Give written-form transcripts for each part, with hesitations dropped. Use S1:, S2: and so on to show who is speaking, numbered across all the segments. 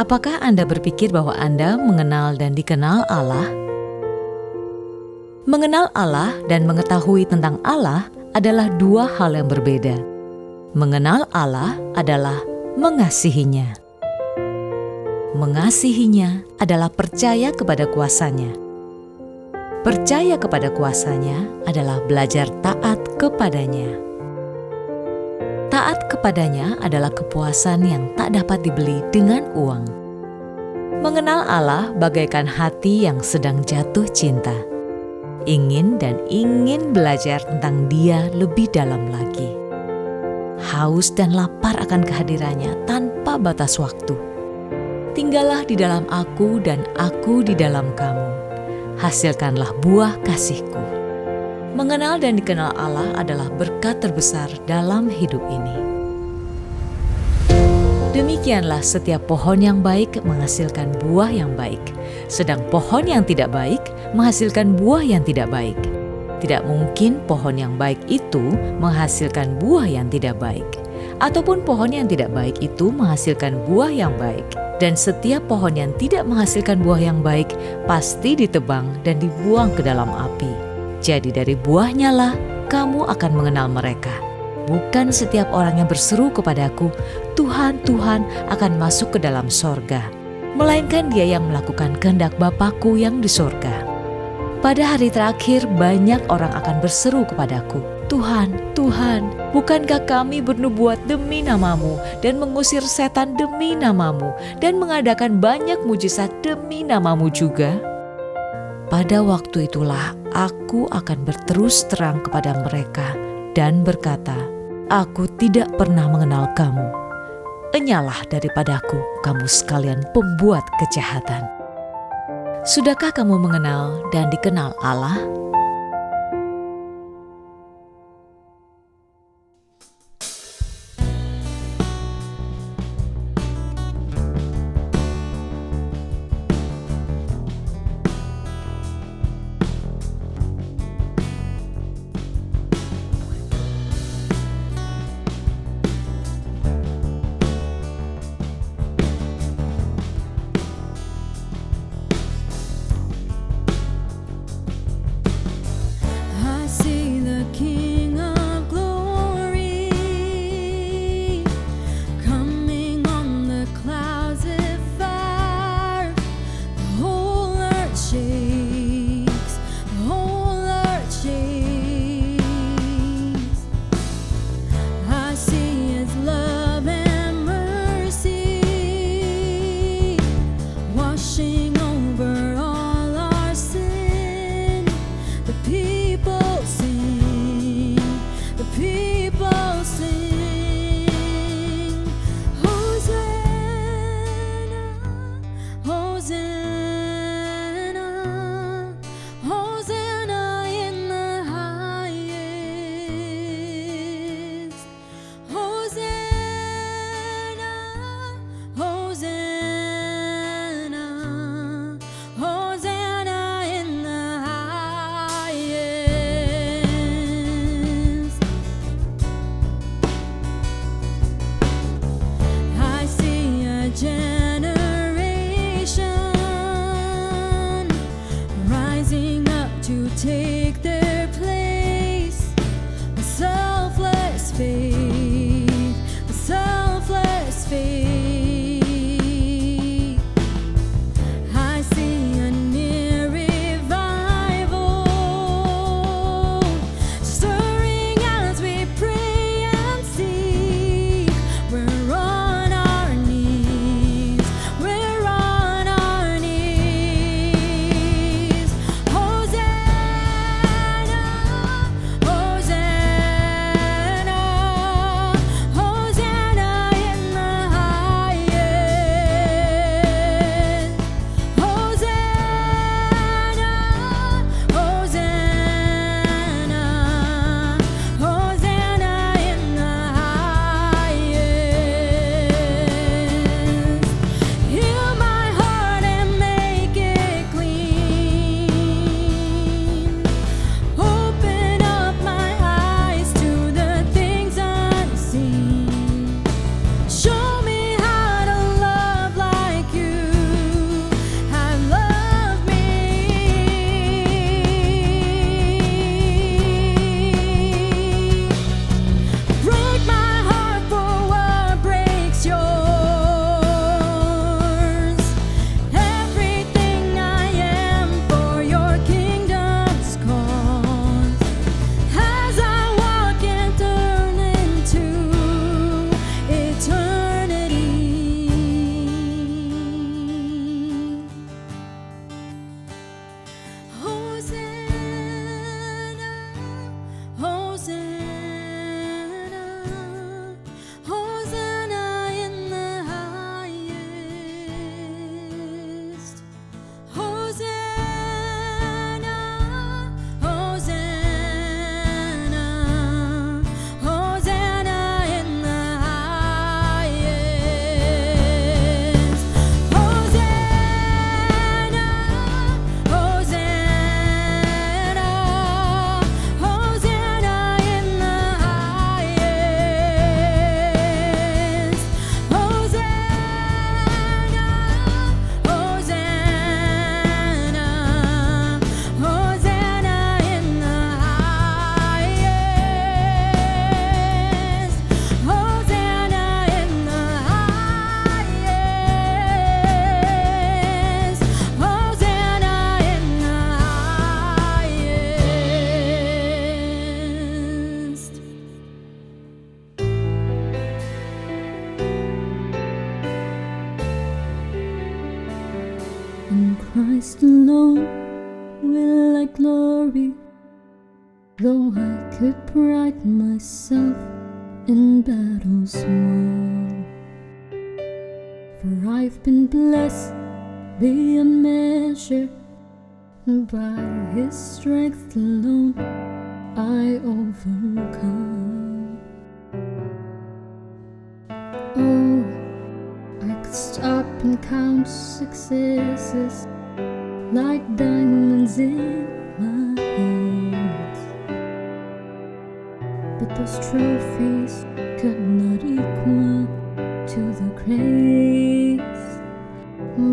S1: Apakah Anda berpikir bahwa Anda mengenal dan dikenal Allah? Mengenal Allah dan mengetahui tentang Allah adalah dua hal yang berbeda. Mengenal Allah adalah mengasihinya. Mengasihinya adalah percaya kepada kuasa-Nya. Percaya kepada kuasa-Nya adalah belajar taat kepadanya. Taat kepadanya adalah kepuasan yang tak dapat dibeli dengan uang. Mengenal Allah bagaikan hati yang sedang jatuh cinta. Ingin dan ingin belajar tentang Dia lebih dalam lagi. Haus dan lapar akan kehadirannya tanpa batas waktu. Tinggallah di dalam aku dan aku di dalam kamu. Hasilkanlah buah kasih-Ku. Mengenal dan dikenal Allah adalah berkat terbesar dalam hidup ini. Demikianlah setiap pohon yang baik menghasilkan buah yang baik, sedang pohon yang tidak baik menghasilkan buah yang tidak baik. Tidak mungkin pohon yang baik itu menghasilkan buah yang tidak baik, ataupun pohon yang tidak baik itu menghasilkan buah yang baik. Dan setiap pohon yang tidak menghasilkan buah yang baik pasti ditebang dan dibuang ke dalam api. Jadi dari buahnya lah kamu akan mengenal mereka. Bukan setiap orang yang berseru kepadaku, Tuhan, Tuhan, akan masuk ke dalam sorga, melainkan dia yang melakukan kehendak Bapa-Ku yang di sorga. Pada hari terakhir banyak orang akan berseru kepadaku, Tuhan, Tuhan, bukankah kami bernubuat demi nama-Mu dan mengusir setan demi nama-Mu dan mengadakan banyak mujizat demi nama-Mu juga? Pada waktu itulah aku akan berterus terang kepada mereka dan berkata, Aku tidak pernah mengenal kamu. Enyalah daripadaku, kamu sekalian pembuat kejahatan. Sudahkah kamu mengenal dan dikenal Allah?
S2: In Christ alone will I glory, though I could pride myself in battles won. For I've been blessed beyond measure, and by His strength alone I overcome. Oh, I could stop and count successes like diamonds in my hands, but those trophies could not equal to the grace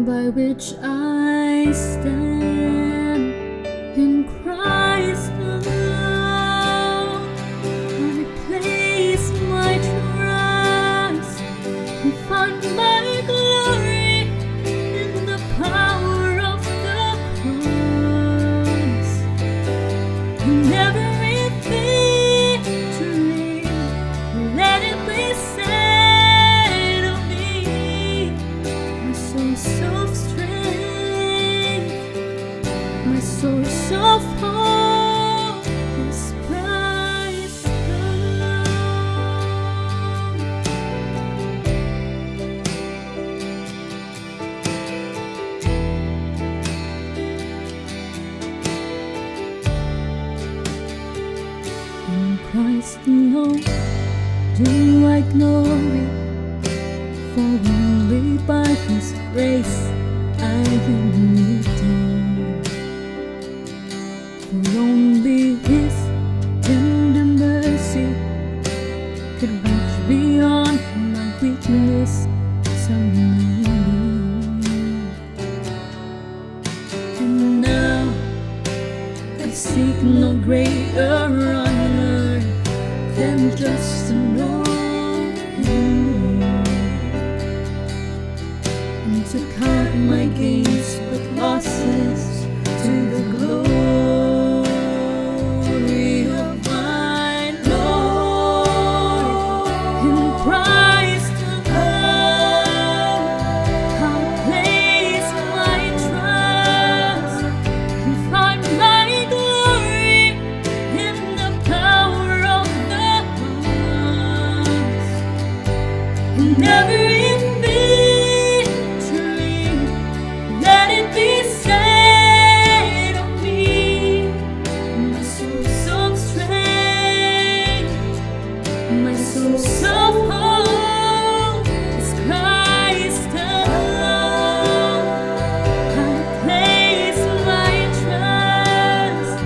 S2: by which I stand. In Christ alone I place my trust and find my glory in the power of the cross. In every victory, let it be said of me, my source of strength, my source of hope is Christ alone. In Christ alone do I glory, for only by His grace I am redeemed. For only His tender mercy could reach beyond my weakness so nearly. And now I seek no greater honor than just to know Him, and to count my gains but losses to the glory of my Lord. In Christ alone I'll place my trust and find my glory in the power of the cross. In every victory, let it be said of me, my source of strength, my source of hope is Christ alone. I place my trust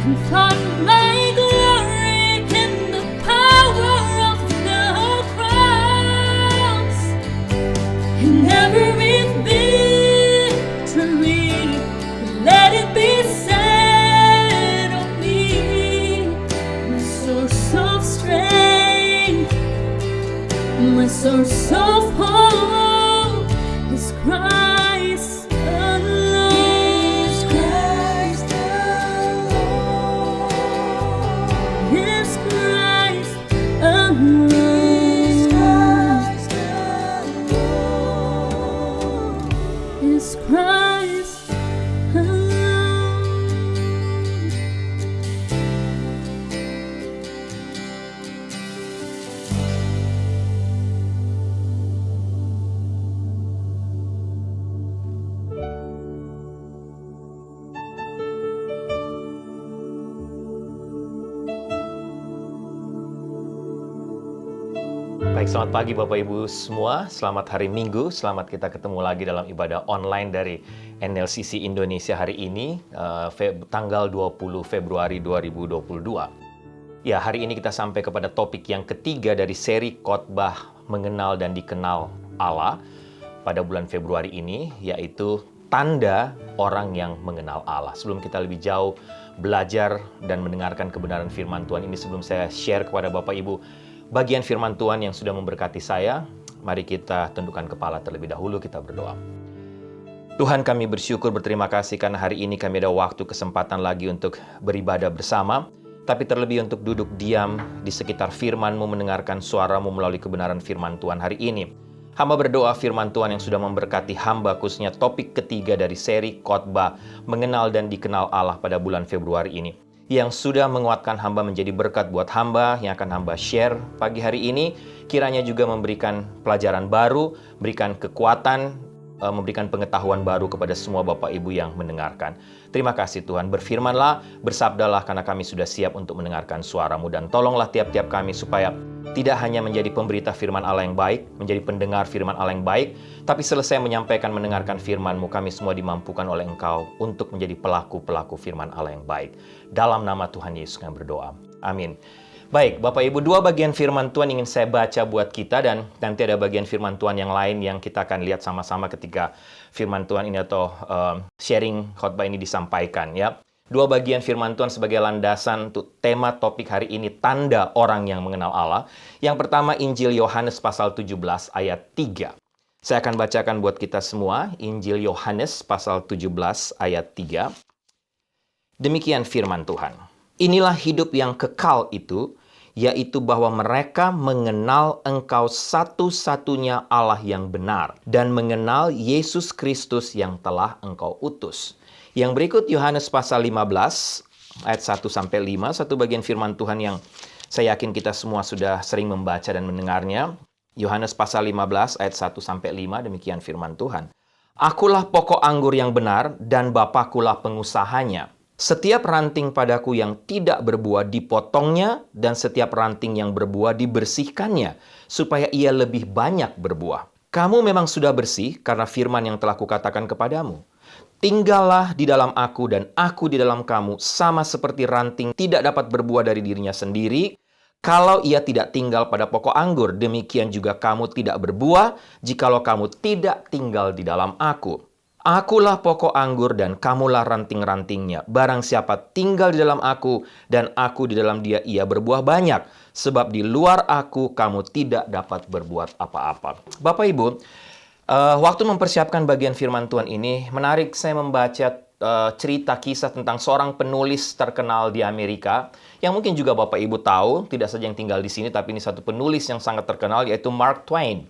S2: and find my glory in the power of the cross. In every victory, let it be said of me, my source of strength, my source of hope is Christ alone. Is Christ alone. Is Christ alone. Is Christ alone. Is Christ alone.
S3: Baik, selamat pagi Bapak Ibu semua. Selamat hari Minggu. Selamat kita ketemu lagi dalam ibadah online dari NLCC Indonesia hari ini, tanggal 20 Februari 2022. Ya, hari ini kita sampai kepada topik yang ketiga dari seri khotbah mengenal dan dikenal Allah pada bulan Februari ini, yaitu tanda orang yang mengenal Allah. Sebelum kita lebih jauh belajar dan mendengarkan kebenaran firman Tuhan ini, sebelum saya share kepada Bapak Ibu bagian firman Tuhan yang sudah memberkati saya, mari kita tundukkan kepala terlebih dahulu, kita berdoa. Tuhan, kami bersyukur, berterima kasih karena hari ini kami ada waktu, kesempatan lagi untuk beribadah bersama, tapi terlebih untuk duduk diam di sekitar firman-Mu, mendengarkan suara-Mu melalui kebenaran firman Tuhan hari ini. Hamba berdoa firman Tuhan yang sudah memberkati hamba, khususnya topik ketiga dari seri khotbah Mengenal dan Dikenal Allah pada bulan Februari ini, yang sudah menguatkan hamba menjadi berkat buat hamba yang akan hamba share pagi hari ini. Kiranya juga memberikan pelajaran baru, berikan kekuatan, memberikan pengetahuan baru kepada semua Bapak Ibu yang mendengarkan. Terima kasih Tuhan, berfirmanlah, bersabdalah karena kami sudah siap untuk mendengarkan suara-Mu, dan tolonglah tiap-tiap kami supaya tidak hanya menjadi pemberita firman Allah yang baik, menjadi pendengar firman Allah yang baik, tapi selesai menyampaikan mendengarkan firman-Mu, kami semua dimampukan oleh Engkau untuk menjadi pelaku-pelaku firman Allah yang baik. Dalam nama Tuhan Yesus kami berdoa. Amin. Baik, Bapak Ibu, 2 bagian firman Tuhan ingin saya baca buat kita, dan nanti ada bagian firman Tuhan yang lain yang kita akan lihat sama-sama ketika firman Tuhan ini atau sharing khotbah ini disampaikan, ya. 2 bagian firman Tuhan sebagai landasan untuk tema topik hari ini, tanda orang yang mengenal Allah. Yang pertama, Injil Yohanes pasal 17 ayat 3. Saya akan bacakan buat kita semua, Injil Yohanes pasal 17 ayat 3. Demikian firman Tuhan. Inilah hidup yang kekal itu, yaitu bahwa mereka mengenal Engkau satu-satunya Allah yang benar, dan mengenal Yesus Kristus yang telah Engkau utus. Yang berikut Yohanes pasal 15 ayat 1-5, satu bagian firman Tuhan yang saya yakin kita semua sudah sering membaca dan mendengarnya. Yohanes pasal 15 ayat 1-5, demikian firman Tuhan. Akulah pokok anggur yang benar dan Bapakulah pengusahanya. Setiap ranting padaku yang tidak berbuah dipotongnya, dan setiap ranting yang berbuah dibersihkannya, supaya ia lebih banyak berbuah. Kamu memang sudah bersih karena firman yang telah kukatakan kepadamu. Tinggallah di dalam aku dan aku di dalam kamu, sama seperti ranting tidak dapat berbuah dari dirinya sendiri kalau ia tidak tinggal pada pokok anggur. Demikian juga kamu tidak berbuah jikalau kamu tidak tinggal di dalam aku. Akulah pokok anggur dan kamulah ranting-rantingnya. Barang siapa tinggal di dalam aku dan aku di dalam dia, ia berbuah banyak. Sebab di luar aku kamu tidak dapat berbuat apa-apa. Bapak Ibu, waktu mempersiapkan bagian firman Tuhan ini, menarik saya membaca cerita kisah tentang seorang penulis terkenal di Amerika, yang mungkin juga Bapak Ibu tahu, tidak saja yang tinggal di sini, tapi ini satu penulis yang sangat terkenal, yaitu Mark Twain.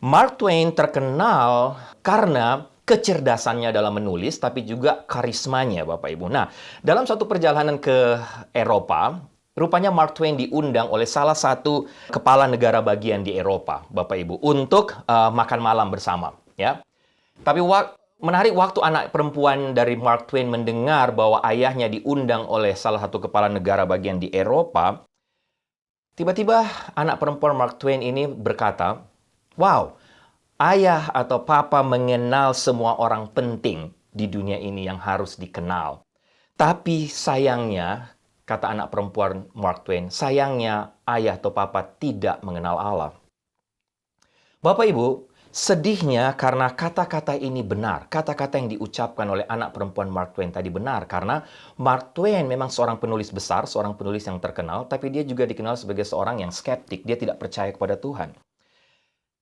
S3: Mark Twain terkenal karena kecerdasannya dalam menulis, tapi juga karismanya, Bapak Ibu. Nah, dalam satu perjalanan ke Eropa, rupanya Mark Twain diundang oleh salah satu kepala negara bagian di Eropa, Bapak Ibu, untuk makan malam bersama, ya. Tapi menarik, waktu anak perempuan dari Mark Twain mendengar bahwa ayahnya diundang oleh salah satu kepala negara bagian di Eropa, tiba-tiba anak perempuan Mark Twain ini berkata, "Wow, ayah atau papa mengenal semua orang penting di dunia ini yang harus dikenal. Tapi sayangnya," kata anak perempuan Mark Twain, "sayangnya ayah atau papa tidak mengenal Allah." Bapak Ibu, sedihnya karena kata-kata ini benar. Kata-kata yang diucapkan oleh anak perempuan Mark Twain tadi benar. Karena Mark Twain memang seorang penulis besar, seorang penulis yang terkenal, tapi dia juga dikenal sebagai seorang yang skeptik. Dia tidak percaya kepada Tuhan.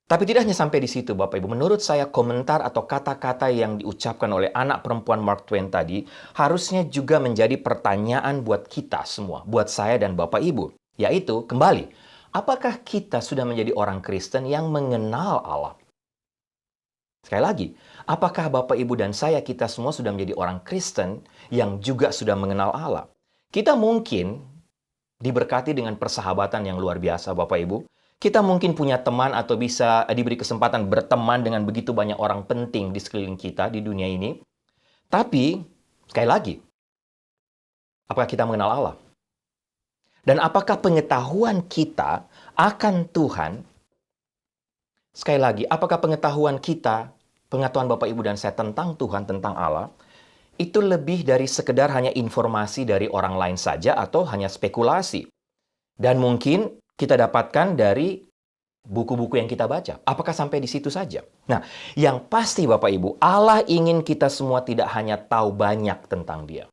S3: Tapi tidak hanya sampai di situ, Bapak Ibu. Menurut saya, komentar atau kata-kata yang diucapkan oleh anak perempuan Mark Twain tadi harusnya juga menjadi pertanyaan buat kita semua, buat saya dan Bapak Ibu. Yaitu, kembali, apakah kita sudah menjadi orang Kristen yang mengenal Allah? Sekali lagi, apakah Bapak Ibu dan saya, kita semua sudah menjadi orang Kristen yang juga sudah mengenal Allah? Kita mungkin diberkati dengan persahabatan yang luar biasa, Bapak Ibu. Kita mungkin punya teman atau bisa diberi kesempatan berteman dengan begitu banyak orang penting di sekeliling kita di dunia ini. Tapi, sekali lagi, apakah kita mengenal Allah? Dan apakah pengetahuan kita akan Tuhan, sekali lagi, apakah pengetahuan kita, pengetahuan Bapak Ibu dan saya tentang Tuhan, tentang Allah, itu lebih dari sekedar hanya informasi dari orang lain saja atau hanya spekulasi? Dan mungkin kita dapatkan dari buku-buku yang kita baca. Apakah sampai di situ saja? Nah, yang pasti Bapak Ibu, Allah ingin kita semua tidak hanya tahu banyak tentang Dia.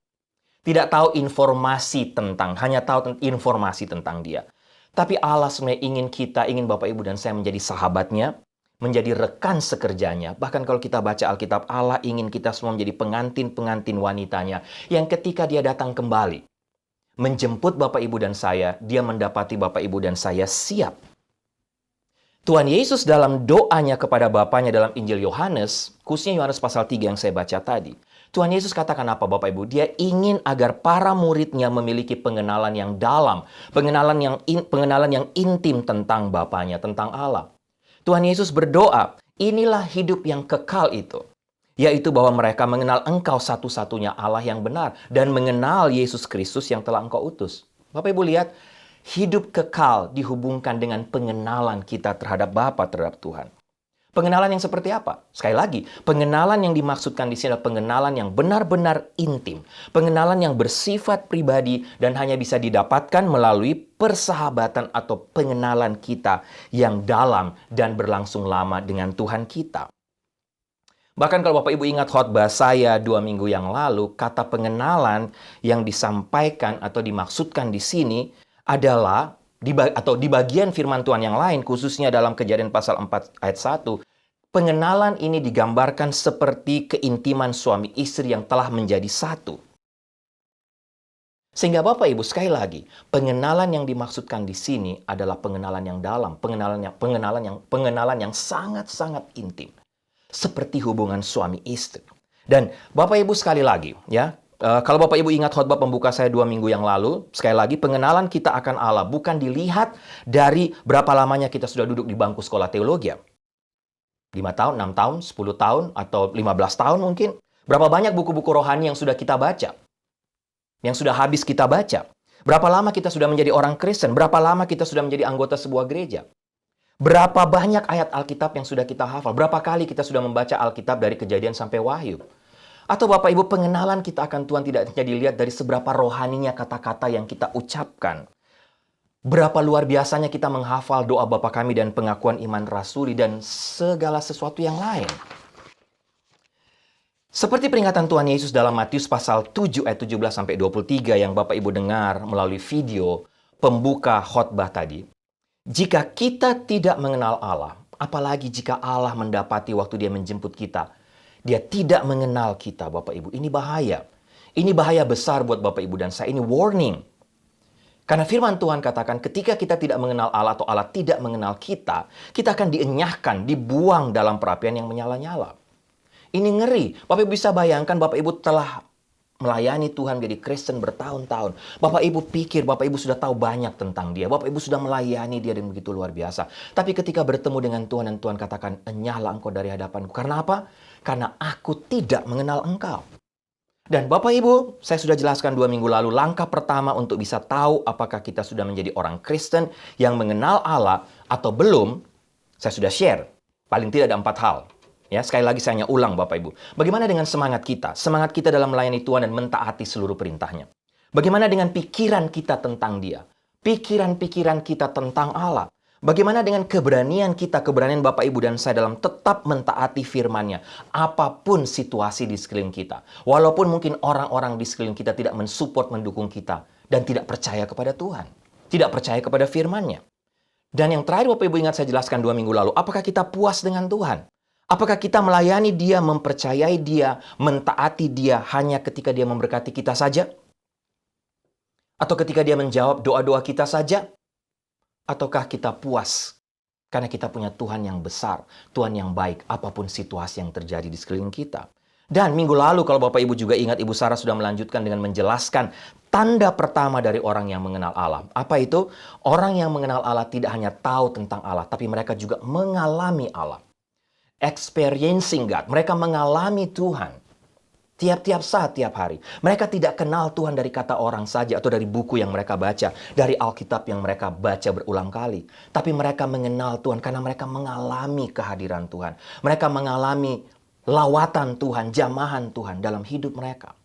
S3: Tidak tahu informasi tentang, hanya tahu informasi tentang Dia. Tapi Allah sebenarnya ingin Bapak Ibu dan saya menjadi sahabatnya, menjadi rekan sekerjanya. Bahkan kalau kita baca Alkitab, Allah ingin kita semua menjadi pengantin-pengantin wanitanya, yang ketika Dia datang kembali, menjemput Bapak Ibu dan saya, Dia mendapati Bapak Ibu dan saya siap. Tuhan Yesus dalam doanya kepada Bapanya dalam Injil Yohanes, khususnya Yohanes pasal 3 yang saya baca tadi, Tuhan Yesus katakan apa Bapak Ibu? Dia ingin agar para muridnya memiliki pengenalan yang dalam, pengenalan yang intim tentang Bapanya, tentang Allah. Tuhan Yesus berdoa, inilah hidup yang kekal itu, yaitu bahwa mereka mengenal Engkau satu-satunya Allah yang benar dan mengenal Yesus Kristus yang telah Engkau utus. Bapak Ibu lihat, hidup kekal dihubungkan dengan pengenalan kita terhadap Bapa, terhadap Tuhan. Pengenalan yang seperti apa? Sekali lagi, pengenalan yang dimaksudkan di sini adalah pengenalan yang benar-benar intim. Pengenalan yang bersifat pribadi dan hanya bisa didapatkan melalui persahabatan atau pengenalan kita yang dalam dan berlangsung lama dengan Tuhan kita. Bahkan kalau Bapak Ibu ingat khotbah saya 2 minggu yang lalu, kata pengenalan yang disampaikan atau dimaksudkan di sini adalah di bagian firman Tuhan yang lain, khususnya dalam Kejadian pasal 4 ayat 1, pengenalan ini digambarkan seperti keintiman suami istri yang telah menjadi satu. Sehingga Bapak Ibu, sekali lagi, pengenalan yang dimaksudkan di sini adalah pengenalan yang dalam, pengenalan yang sangat-sangat intim. Seperti hubungan suami istri. Dan Bapak Ibu sekali lagi, ya, kalau Bapak Ibu ingat khotbah pembuka saya 2 minggu yang lalu, sekali lagi pengenalan kita akan Allah bukan dilihat dari berapa lamanya kita sudah duduk di bangku sekolah teologi. 5 tahun, 6 tahun, 10 tahun, atau 15 tahun mungkin. Berapa banyak buku-buku rohani yang sudah kita baca? Yang sudah habis kita baca? Berapa lama kita sudah menjadi orang Kristen? Berapa lama kita sudah menjadi anggota sebuah gereja? Berapa banyak ayat Alkitab yang sudah kita hafal? Berapa kali kita sudah membaca Alkitab dari Kejadian sampai Wahyu? Atau Bapak Ibu, pengenalan kita akan Tuhan tidak hanya dilihat dari seberapa rohaninya kata-kata yang kita ucapkan. Berapa luar biasanya kita menghafal doa Bapa kami dan pengakuan iman rasuli dan segala sesuatu yang lain. Seperti peringatan Tuhan Yesus dalam Matius pasal 7 ayat 17-23 yang Bapak Ibu dengar melalui video pembuka khotbah tadi. Jika kita tidak mengenal Allah, apalagi jika Allah mendapati waktu Dia menjemput kita, Dia tidak mengenal kita, Bapak Ibu. Ini bahaya. Ini bahaya besar buat Bapak Ibu dan saya. Ini warning. Karena firman Tuhan katakan ketika kita tidak mengenal Allah atau Allah tidak mengenal kita, kita akan dienyahkan, dibuang dalam perapian yang menyala-nyala. Ini ngeri. Bapak Ibu bisa bayangkan Bapak Ibu telah melayani Tuhan menjadi Kristen bertahun-tahun. Bapak Ibu pikir Bapak Ibu sudah tahu banyak tentang Dia. Bapak Ibu sudah melayani Dia dengan begitu luar biasa. Tapi ketika bertemu dengan Tuhan dan Tuhan katakan, enyahlah engkau dari hadapanku. Karena apa? Karena aku tidak mengenal engkau. Dan Bapak Ibu, saya sudah jelaskan 2 minggu lalu, langkah pertama untuk bisa tahu apakah kita sudah menjadi orang Kristen yang mengenal Allah atau belum, saya sudah share. Paling tidak ada 4 hal. Ya, sekali lagi saya hanya ulang Bapak Ibu. Bagaimana dengan semangat kita? Semangat kita dalam melayani Tuhan dan mentaati seluruh perintahnya. Bagaimana dengan pikiran kita tentang Dia? Pikiran-pikiran kita tentang Allah. Bagaimana dengan keberanian kita, keberanian Bapak Ibu dan saya dalam tetap mentaati firman-Nya. Apapun situasi di sekeliling kita. Walaupun mungkin orang-orang di sekeliling kita tidak mensupport, mendukung kita. Dan tidak percaya kepada Tuhan. Tidak percaya kepada firman-Nya. Dan yang terakhir Bapak Ibu ingat saya jelaskan 2 minggu lalu. Apakah kita puas dengan Tuhan? Apakah kita melayani Dia, mempercayai Dia, mentaati Dia hanya ketika Dia memberkati kita saja? Atau ketika Dia menjawab doa-doa kita saja? Ataukah kita puas karena kita punya Tuhan yang besar, Tuhan yang baik, apapun situasi yang terjadi di sekeliling kita? Dan minggu lalu kalau Bapak Ibu juga ingat, Ibu Sarah sudah melanjutkan dengan menjelaskan tanda pertama dari orang yang mengenal Allah. Apa itu? Orang yang mengenal Allah tidak hanya tahu tentang Allah, tapi mereka juga mengalami Allah. Experiencing God. Mereka mengalami Tuhan. Tiap-tiap saat, tiap hari. Mereka tidak kenal Tuhan dari kata orang saja atau dari buku yang mereka baca. Dari Alkitab yang mereka baca berulang kali. Tapi mereka mengenal Tuhan karena mereka mengalami kehadiran Tuhan. Mereka mengalami lawatan Tuhan, jamahan Tuhan dalam hidup mereka.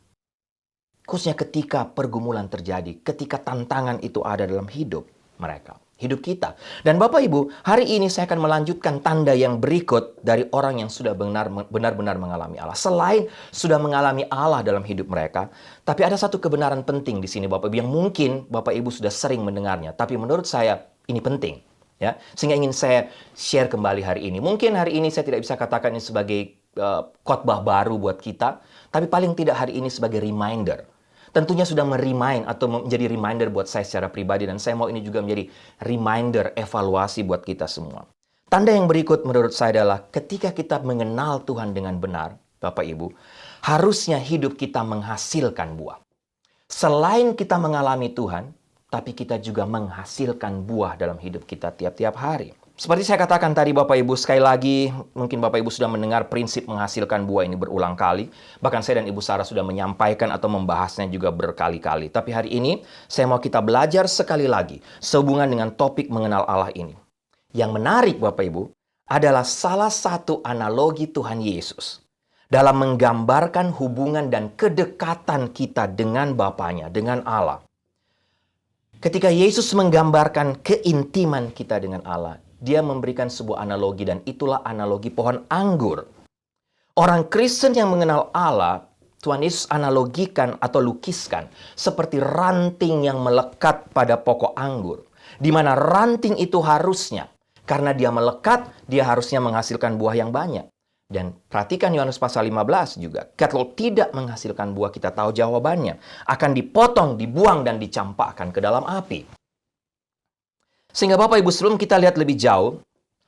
S3: Khususnya ketika pergumulan terjadi. Ketika tantangan itu ada dalam hidup mereka. Hidup kita. Dan Bapak Ibu, hari ini saya akan melanjutkan tanda yang berikut dari orang yang sudah benar-benar mengalami Allah. Selain sudah mengalami Allah dalam hidup mereka, tapi ada satu kebenaran penting di sini Bapak Ibu yang mungkin Bapak Ibu sudah sering mendengarnya, tapi menurut saya ini penting, ya. Sehingga ingin saya share kembali hari ini. Mungkin hari ini saya tidak bisa katakan ini sebagai khotbah baru buat kita, tapi paling tidak hari ini sebagai reminder. Tentunya sudah merimain atau menjadi reminder buat saya secara pribadi. Dan saya mau ini juga menjadi reminder evaluasi buat kita semua. Tanda yang berikut menurut saya adalah ketika kita mengenal Tuhan dengan benar, Bapak Ibu, harusnya hidup kita menghasilkan buah. Selain kita mengalami Tuhan, tapi kita juga menghasilkan buah dalam hidup kita tiap-tiap hari. Seperti saya katakan tadi Bapak Ibu, sekali lagi, mungkin Bapak Ibu sudah mendengar prinsip menghasilkan buah ini berulang kali. Bahkan saya dan Ibu Sarah sudah menyampaikan atau membahasnya juga berkali-kali. Tapi hari ini, saya mau kita belajar sekali lagi sehubungan dengan topik mengenal Allah ini. Yang menarik Bapak Ibu, adalah salah satu analogi Tuhan Yesus dalam menggambarkan hubungan dan kedekatan kita dengan Bapanya, dengan Allah. Ketika Yesus menggambarkan keintiman kita dengan Allah, Dia memberikan sebuah analogi dan itulah analogi pohon anggur. Orang Kristen yang mengenal Allah, Tuhan Yesus analogikan atau lukiskan seperti ranting yang melekat pada pokok anggur. Di mana ranting itu harusnya, karena dia melekat, dia harusnya menghasilkan buah yang banyak. Dan perhatikan Yohanes pasal 15 juga. Kalau tidak menghasilkan buah, kita tahu jawabannya. Akan dipotong, dibuang, dan dicampakkan ke dalam api. Sehingga Bapak Ibu, sebelum kita lihat lebih jauh,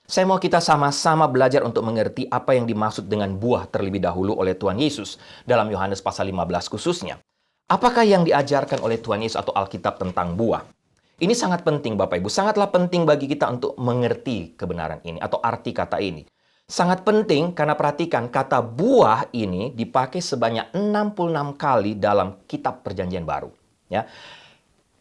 S3: saya mau kita sama-sama belajar untuk mengerti apa yang dimaksud dengan buah terlebih dahulu oleh Tuhan Yesus dalam Yohanes pasal 15 khususnya. Apakah yang diajarkan oleh Tuhan Yesus atau Alkitab tentang buah? Ini sangat penting Bapak Ibu, sangatlah penting bagi kita untuk mengerti kebenaran ini atau arti kata ini. Sangat penting karena perhatikan kata buah ini dipakai sebanyak 66 kali dalam kitab Perjanjian Baru. Ya.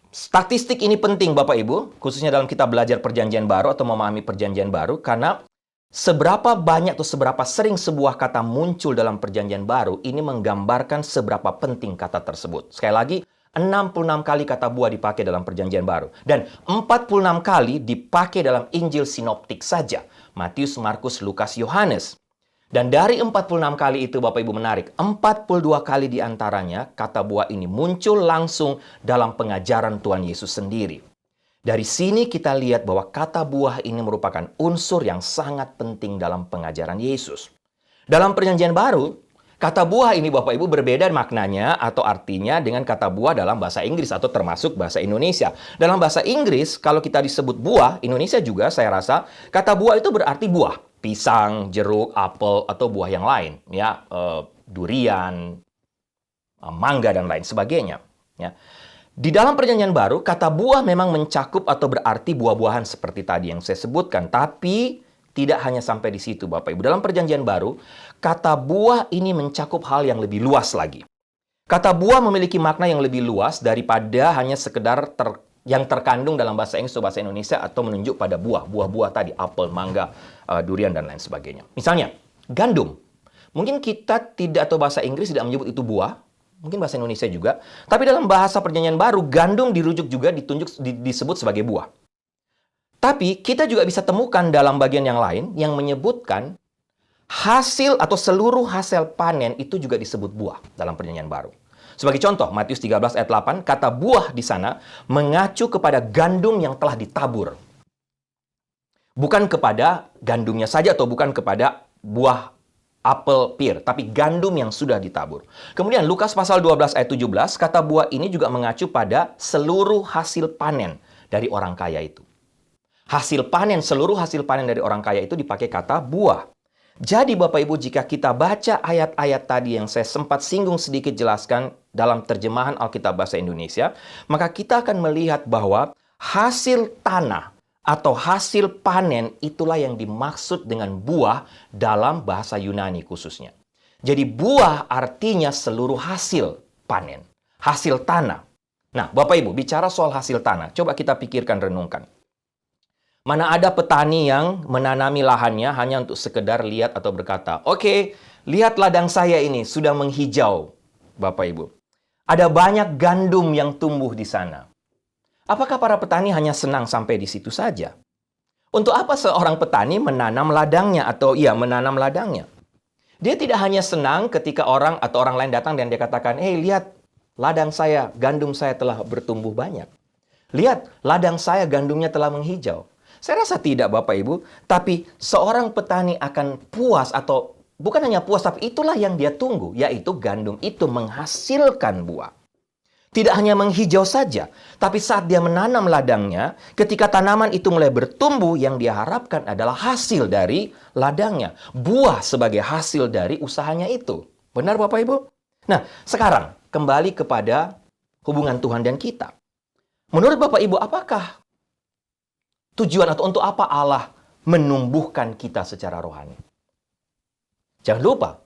S3: Statistik ini penting Bapak Ibu, khususnya dalam kita belajar Perjanjian Baru atau memahami Perjanjian Baru, karena seberapa banyak atau seberapa sering sebuah kata muncul dalam Perjanjian Baru, ini menggambarkan seberapa penting kata tersebut. Sekali lagi, 66 kali kata buah dipakai dalam Perjanjian Baru. Dan 46 kali dipakai dalam Injil sinoptik saja. Matius, Markus, Lukas, Yohanes. Dan dari 46 kali itu Bapak Ibu menarik, 42 kali diantaranya kata buah ini muncul langsung dalam pengajaran Tuhan Yesus sendiri. Dari sini kita lihat bahwa kata buah ini merupakan unsur yang sangat penting dalam pengajaran Yesus. Dalam Perjanjian Baru, kata buah ini Bapak Ibu berbeda maknanya atau artinya dengan kata buah dalam bahasa Inggris atau termasuk bahasa Indonesia. Dalam bahasa Inggris, kalau kita disebut buah, Indonesia juga saya rasa, kata buah itu berarti buah. Pisang, jeruk, apel, atau buah yang lain. Ya, durian, mangga, dan lain sebagainya. Ya. Di dalam Perjanjian Baru, kata buah memang mencakup atau berarti buah-buahan seperti tadi yang saya sebutkan. Tapi tidak hanya sampai di situ Bapak Ibu. Dalam Perjanjian Baru, kata buah ini mencakup hal yang lebih luas lagi. Kata buah memiliki makna yang lebih luas daripada hanya sekedar yang terkandung dalam bahasa Inggris atau bahasa Indonesia atau menunjuk pada buah-buah tadi, apel, mangga, durian, dan lain sebagainya. Misalnya, gandum. Mungkin kita tidak atau bahasa Inggris tidak menyebut itu buah, mungkin bahasa Indonesia juga, tapi dalam bahasa Perjanjian Baru, gandum dirujuk juga disebut sebagai buah. Tapi kita juga bisa temukan dalam bagian yang lain yang menyebutkan hasil atau seluruh hasil panen itu juga disebut buah dalam Perjanjian Baru. Sebagai contoh, Matius 13 ayat 8, kata buah di sana mengacu kepada gandum yang telah ditabur. Bukan kepada gandumnya saja atau bukan kepada buah apel, pir, tapi gandum yang sudah ditabur. Kemudian Lukas pasal 12 ayat 17, kata buah ini juga mengacu pada seluruh hasil panen dari orang kaya itu. Seluruh hasil panen dari orang kaya itu dipakai kata buah. Jadi Bapak Ibu, jika kita baca ayat-ayat tadi yang saya sempat singgung sedikit jelaskan dalam terjemahan Alkitab Bahasa Indonesia, maka kita akan melihat bahwa hasil tanah atau hasil panen itulah yang dimaksud dengan buah dalam bahasa Yunani khususnya. Jadi buah artinya seluruh hasil panen, hasil tanah. Nah, Bapak Ibu, bicara soal hasil tanah, coba kita pikirkan, renungkan. Mana ada petani yang menanami lahannya hanya untuk sekedar lihat atau berkata, "Oke, lihat ladang saya ini sudah menghijau, Bapak Ibu. Ada banyak gandum yang tumbuh di sana." Apakah para petani hanya senang sampai di situ saja? Untuk apa seorang petani menanam ladangnya menanam ladangnya? Dia tidak hanya senang ketika orang atau orang lain datang dan dia katakan, "Hei, lihat ladang saya, gandum saya telah bertumbuh banyak. Lihat, ladang saya gandumnya telah menghijau." Saya rasa tidak Bapak Ibu, tapi seorang petani akan puas atau bukan hanya puas, tapi itulah yang dia tunggu, yaitu gandum itu menghasilkan buah. Tidak hanya menghijau saja, tapi saat dia menanam ladangnya, ketika tanaman itu mulai bertumbuh, yang dia harapkan adalah hasil dari ladangnya. Buah sebagai hasil dari usahanya itu. Benar Bapak Ibu? Nah, sekarang kembali kepada hubungan Tuhan dan kita. Menurut Bapak Ibu, apakah tujuan atau untuk apa Allah menumbuhkan kita secara rohani? Jangan lupa,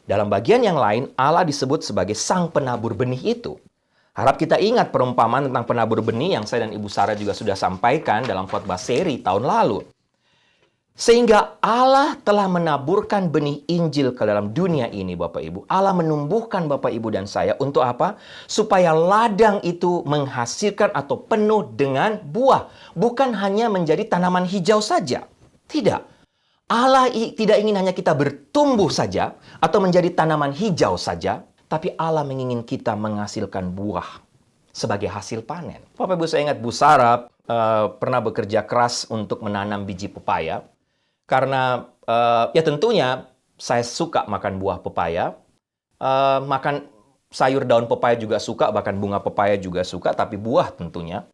S3: dalam bagian yang lain, Allah disebut sebagai sang penabur benih itu. Harap kita ingat perumpamaan tentang penabur benih yang saya dan Ibu Sarah juga sudah sampaikan dalam khotbah seri tahun lalu. Sehingga Allah telah menaburkan benih Injil ke dalam dunia ini, Bapak Ibu. Allah menumbuhkan Bapak Ibu dan saya untuk apa? Supaya ladang itu menghasilkan atau penuh dengan buah. Bukan hanya menjadi tanaman hijau saja. Tidak. Allah tidak ingin hanya kita bertumbuh saja atau menjadi tanaman hijau saja. Tapi Allah menginginkan kita menghasilkan buah sebagai hasil panen. Bapak Ibu, saya ingat Bu Sarah pernah bekerja keras untuk menanam biji pepaya. Karena ya tentunya saya suka makan buah pepaya. Makan sayur daun pepaya juga suka, bahkan bunga pepaya juga suka, tapi buah tentunya.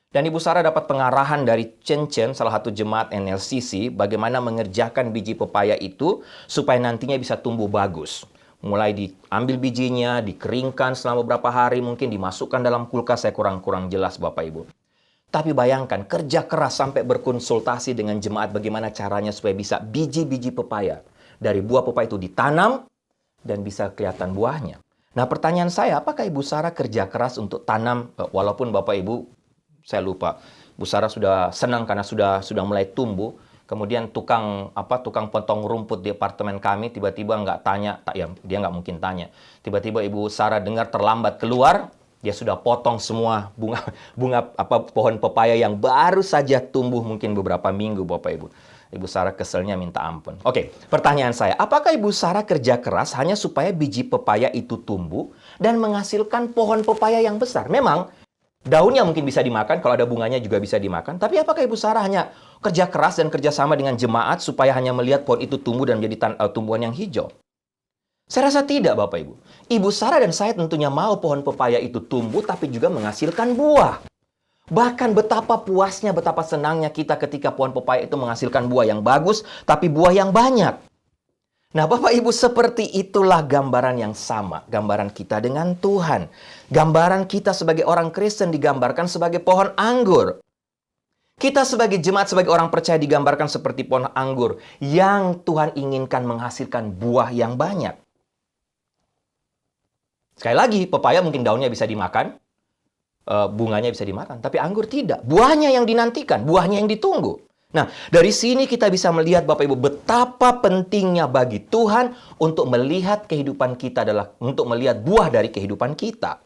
S3: Dan Ibu Sarah dapat pengarahan dari Chen Chen, salah satu jemaat NLCC, bagaimana mengerjakan biji pepaya itu supaya nantinya bisa tumbuh bagus. Mulai diambil bijinya, dikeringkan selama beberapa hari, mungkin dimasukkan dalam kulkas, saya kurang jelas Bapak Ibu. Tapi bayangkan, kerja keras sampai berkonsultasi dengan jemaat bagaimana caranya supaya bisa biji-biji pepaya dari buah pepaya itu ditanam dan bisa kelihatan buahnya. Nah, pertanyaan saya, apakah Ibu Sarah kerja keras untuk tanam, walaupun Bapak Ibu, saya lupa, Bu Sarah sudah senang karena sudah mulai tumbuh. Kemudian tukang potong rumput di apartemen kami tiba-tiba nggak tanya, dia nggak mungkin tanya. Tiba-tiba Ibu Sarah dengar terlambat keluar, dia sudah potong semua pohon pepaya yang baru saja tumbuh mungkin beberapa minggu, Bapak Ibu. Ibu Sarah keselnya minta ampun. Oke, pertanyaan saya, apakah Ibu Sarah kerja keras hanya supaya biji pepaya itu tumbuh dan menghasilkan pohon pepaya yang besar? Memang daunnya mungkin bisa dimakan, kalau ada bunganya juga bisa dimakan. Tapi apakah Ibu Sarah hanya kerja keras dan kerjasama dengan jemaat supaya hanya melihat pohon itu tumbuh dan menjadi tumbuhan yang hijau? Saya rasa tidak, Bapak Ibu. Ibu Sarah dan saya tentunya mau pohon pepaya itu tumbuh, tapi juga menghasilkan buah. Bahkan betapa puasnya, betapa senangnya kita ketika pohon pepaya itu menghasilkan buah yang bagus, tapi buah yang banyak. Nah, Bapak Ibu, seperti itulah gambaran yang sama. Gambaran kita dengan Tuhan. Gambaran kita sebagai orang Kristen digambarkan sebagai pohon anggur. Kita sebagai jemaat, sebagai orang percaya digambarkan seperti pohon anggur yang Tuhan inginkan menghasilkan buah yang banyak. Sekali lagi, pepaya mungkin daunnya bisa dimakan, bunganya bisa dimakan. Tapi anggur tidak. Buahnya yang dinantikan, buahnya yang ditunggu. Nah, dari sini kita bisa melihat Bapak Ibu betapa pentingnya bagi Tuhan untuk melihat kehidupan kita adalah untuk melihat buah dari kehidupan kita.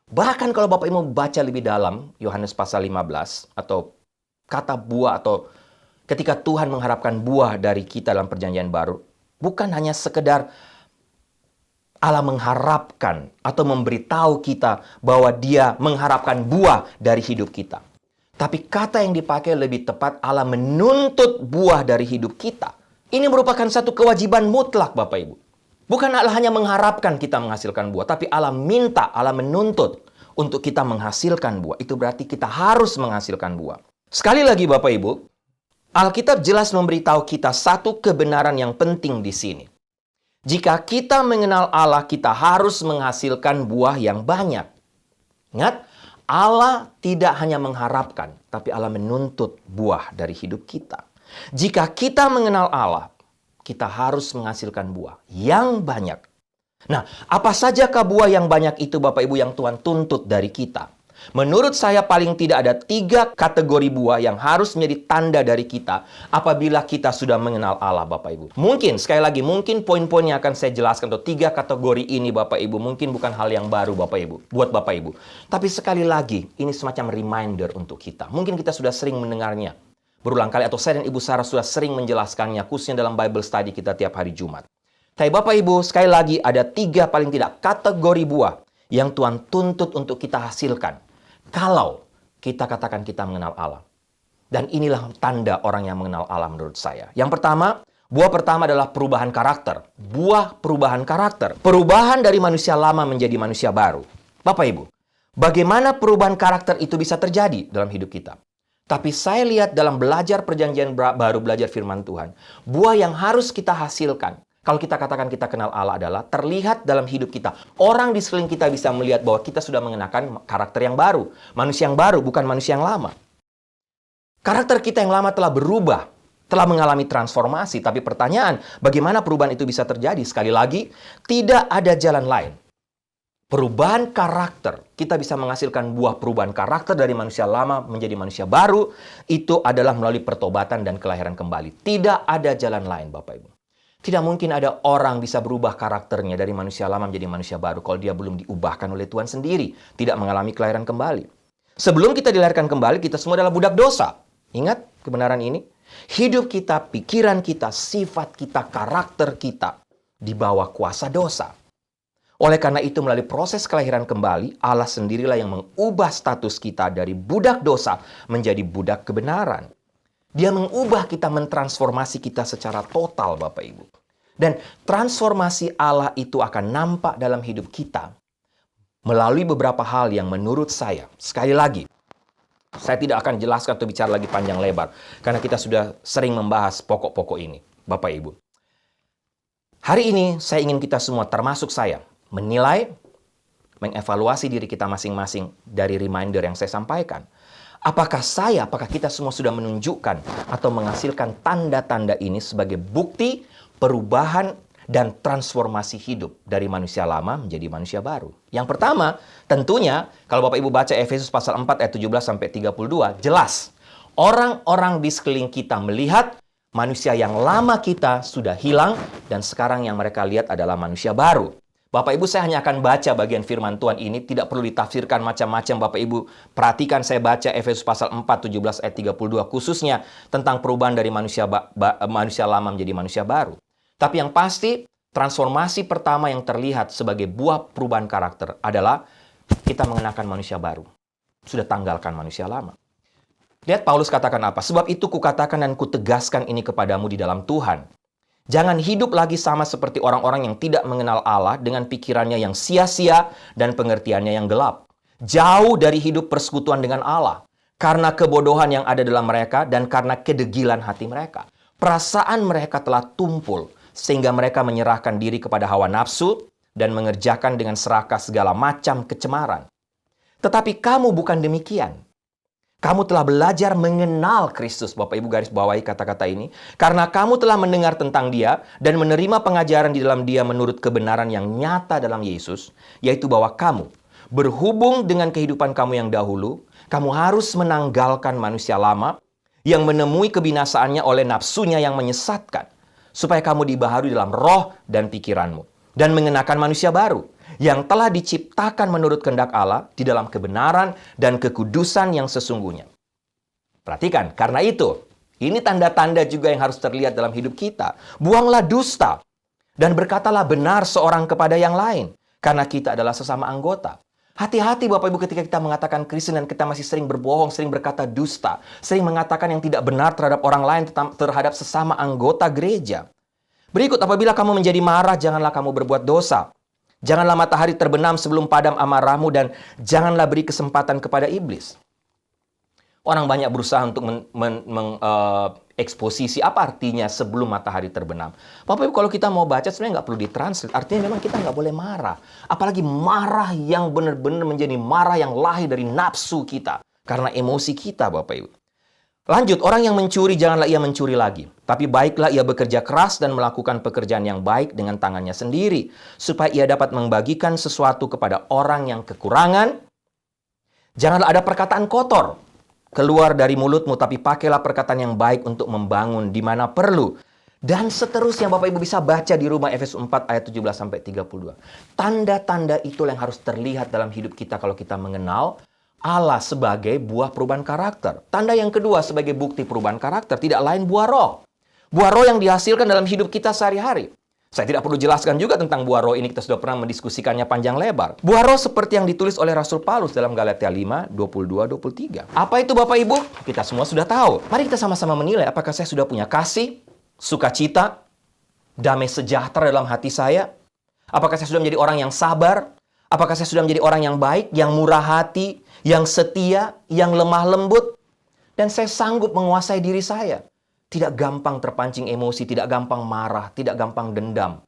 S3: Bahkan kalau Bapak Ibu baca lebih dalam Yohanes pasal 15 atau kata buah atau ketika Tuhan mengharapkan buah dari kita dalam perjanjian baru, bukan hanya sekedar Allah mengharapkan atau memberitahu kita bahwa Dia mengharapkan buah dari hidup kita. Tapi kata yang dipakai lebih tepat, Allah menuntut buah dari hidup kita. Ini merupakan satu kewajiban mutlak, Bapak Ibu. Bukan Allah hanya mengharapkan kita menghasilkan buah, tapi Allah minta, Allah menuntut untuk kita menghasilkan buah. Itu berarti kita harus menghasilkan buah. Sekali lagi, Bapak Ibu, Alkitab jelas memberitahu kita satu kebenaran yang penting di sini. Jika kita mengenal Allah, kita harus menghasilkan buah yang banyak. Ingat, Allah tidak hanya mengharapkan, tapi Allah menuntut buah dari hidup kita. Jika kita mengenal Allah, kita harus menghasilkan buah yang banyak. Nah, apa sajakah buah yang banyak itu, Bapak Ibu, yang Tuhan tuntut dari kita? Menurut saya paling tidak ada 3 kategori buah yang harus menjadi tanda dari kita apabila kita sudah mengenal Allah, Bapak Ibu. Mungkin, sekali lagi, mungkin poin-poin yang akan saya jelaskan untuk 3 kategori ini, Bapak Ibu, mungkin bukan hal yang baru, Bapak Ibu, buat Bapak Ibu. Tapi sekali lagi, ini semacam reminder untuk kita. Mungkin kita sudah sering mendengarnya berulang kali, atau saya dan Ibu Sarah sudah sering menjelaskannya, khususnya dalam Bible Study kita tiap hari Jumat. Tapi Bapak Ibu, sekali lagi ada 3 paling tidak kategori buah yang Tuhan tuntut untuk kita hasilkan. Kalau kita katakan kita mengenal Allah. Dan inilah tanda orang yang mengenal Allah menurut saya. Yang pertama, buah pertama adalah perubahan karakter. Buah perubahan karakter. Perubahan dari manusia lama menjadi manusia baru. Bapak Ibu, Bagaimana perubahan karakter itu bisa terjadi dalam hidup kita? Tapi saya lihat dalam belajar perjanjian baru, belajar firman Tuhan, buah yang harus kita hasilkan, kalau kita katakan kita kenal Allah adalah terlihat dalam hidup kita. Orang di sekeliling kita bisa melihat bahwa kita sudah mengenakan karakter yang baru. Manusia yang baru, bukan manusia yang lama. Karakter kita yang lama telah berubah, telah mengalami transformasi. Tapi pertanyaan, bagaimana perubahan itu bisa terjadi? Sekali lagi, tidak ada jalan lain. Perubahan karakter, kita bisa menghasilkan buah perubahan karakter dari manusia lama menjadi manusia baru, itu adalah melalui pertobatan dan kelahiran kembali. Tidak ada jalan lain, Bapak Ibu. Tidak mungkin ada orang bisa berubah karakternya dari manusia lama menjadi manusia baru kalau dia belum diubahkan oleh Tuhan sendiri, tidak mengalami kelahiran kembali. Sebelum kita dilahirkan kembali, kita semua adalah budak dosa. Ingat kebenaran ini? Hidup kita, pikiran kita, sifat kita, karakter kita di bawah kuasa dosa. Oleh karena itu, melalui proses kelahiran kembali, Allah sendirilah yang mengubah status kita dari budak dosa menjadi budak kebenaran. Dia mengubah kita, mentransformasi kita secara total, Bapak Ibu. Dan transformasi Allah itu akan nampak dalam hidup kita melalui beberapa hal yang menurut saya, sekali lagi, saya tidak akan jelaskan atau bicara lagi panjang lebar, karena kita sudah sering membahas pokok-pokok ini, Bapak Ibu. Hari ini, saya ingin kita semua, termasuk saya, menilai, mengevaluasi diri kita masing-masing dari reminder yang saya sampaikan. Apakah kita semua sudah menunjukkan atau menghasilkan tanda-tanda ini sebagai bukti perubahan dan transformasi hidup dari manusia lama menjadi manusia baru? Yang pertama, tentunya kalau Bapak Ibu baca Efesus pasal 4 ayat 17 sampai 32, jelas orang-orang di sekeliling kita melihat manusia yang lama kita sudah hilang dan sekarang yang mereka lihat adalah manusia baru. Bapak Ibu, saya hanya akan baca bagian firman Tuhan ini, tidak perlu ditafsirkan macam-macam. Bapak Ibu, perhatikan saya baca Efesus pasal 4, 17 ayat 32, khususnya tentang perubahan dari manusia lama menjadi manusia baru. Tapi yang pasti, transformasi pertama yang terlihat sebagai buah perubahan karakter adalah kita mengenakan manusia baru. Sudah tanggalkan manusia lama. Lihat Paulus katakan apa? Sebab itu kukatakan dan kutegaskan ini kepadamu di dalam Tuhan. Jangan hidup lagi sama seperti orang-orang yang tidak mengenal Allah dengan pikirannya yang sia-sia dan pengertiannya yang gelap. Jauh dari hidup persekutuan dengan Allah. Karena kebodohan yang ada dalam mereka dan karena kedegilan hati mereka. Perasaan mereka telah tumpul sehingga mereka menyerahkan diri kepada hawa nafsu dan mengerjakan dengan serakah segala macam kecemaran. Tetapi kamu bukan demikian. Kamu telah belajar mengenal Kristus. Bapak Ibu garis bawahi kata-kata ini. Karena kamu telah mendengar tentang Dia dan menerima pengajaran di dalam Dia menurut kebenaran yang nyata dalam Yesus. Yaitu bahwa kamu, berhubung dengan kehidupan kamu yang dahulu, kamu harus menanggalkan manusia lama yang menemui kebinasaannya oleh nafsunya yang menyesatkan. Supaya kamu dibaharui dalam roh dan pikiranmu. Dan mengenakan manusia baru yang telah diciptakan menurut kehendak Allah di dalam kebenaran dan kekudusan yang sesungguhnya. Perhatikan, karena itu, ini tanda-tanda juga yang harus terlihat dalam hidup kita. Buanglah dusta dan berkatalah benar seorang kepada yang lain, karena kita adalah sesama anggota. Hati-hati Bapak Ibu ketika kita mengatakan Kristen dan kita masih sering berbohong, sering berkata dusta, sering mengatakan yang tidak benar terhadap orang lain, terhadap sesama anggota gereja. Berikut, apabila kamu menjadi marah, janganlah kamu berbuat dosa. Janganlah matahari terbenam sebelum padam amarahmu dan janganlah beri kesempatan kepada iblis. Orang banyak berusaha untuk eksposisi apa artinya sebelum matahari terbenam. Bapak Ibu, kalau kita mau baca sebenarnya nggak perlu ditranslate. Artinya memang kita nggak boleh marah. Apalagi marah yang benar-benar menjadi marah yang lahir dari nafsu kita. Karena emosi kita, Bapak Ibu. Lanjut, orang yang mencuri, janganlah ia mencuri lagi. Tapi baiklah ia bekerja keras dan melakukan pekerjaan yang baik dengan tangannya sendiri. Supaya ia dapat membagikan sesuatu kepada orang yang kekurangan. Janganlah ada perkataan kotor keluar dari mulutmu, tapi pakailah perkataan yang baik untuk membangun di mana perlu. Dan seterusnya Bapak Ibu bisa baca di rumah Efesus 4 ayat 17-32. Tanda-tanda itu yang harus terlihat dalam hidup kita kalau kita mengenal Allah sebagai buah perubahan karakter. Tanda yang kedua sebagai bukti perubahan karakter tidak lain buah roh. Buah roh yang dihasilkan dalam hidup kita sehari-hari. Saya tidak perlu jelaskan juga tentang buah roh ini, kita sudah pernah mendiskusikannya panjang lebar. Buah roh seperti yang ditulis oleh Rasul Paulus dalam Galatia 5, 22-23. Apa itu Bapak Ibu? Kita semua sudah tahu. Mari kita sama-sama menilai apakah saya sudah punya kasih, sukacita, damai sejahtera dalam hati saya? Apakah saya sudah menjadi orang yang sabar?
S4: Apakah saya sudah menjadi orang yang baik, yang murah hati, yang setia, yang lemah lembut? Dan saya sanggup menguasai diri saya. Tidak gampang terpancing emosi, tidak gampang marah, tidak gampang dendam.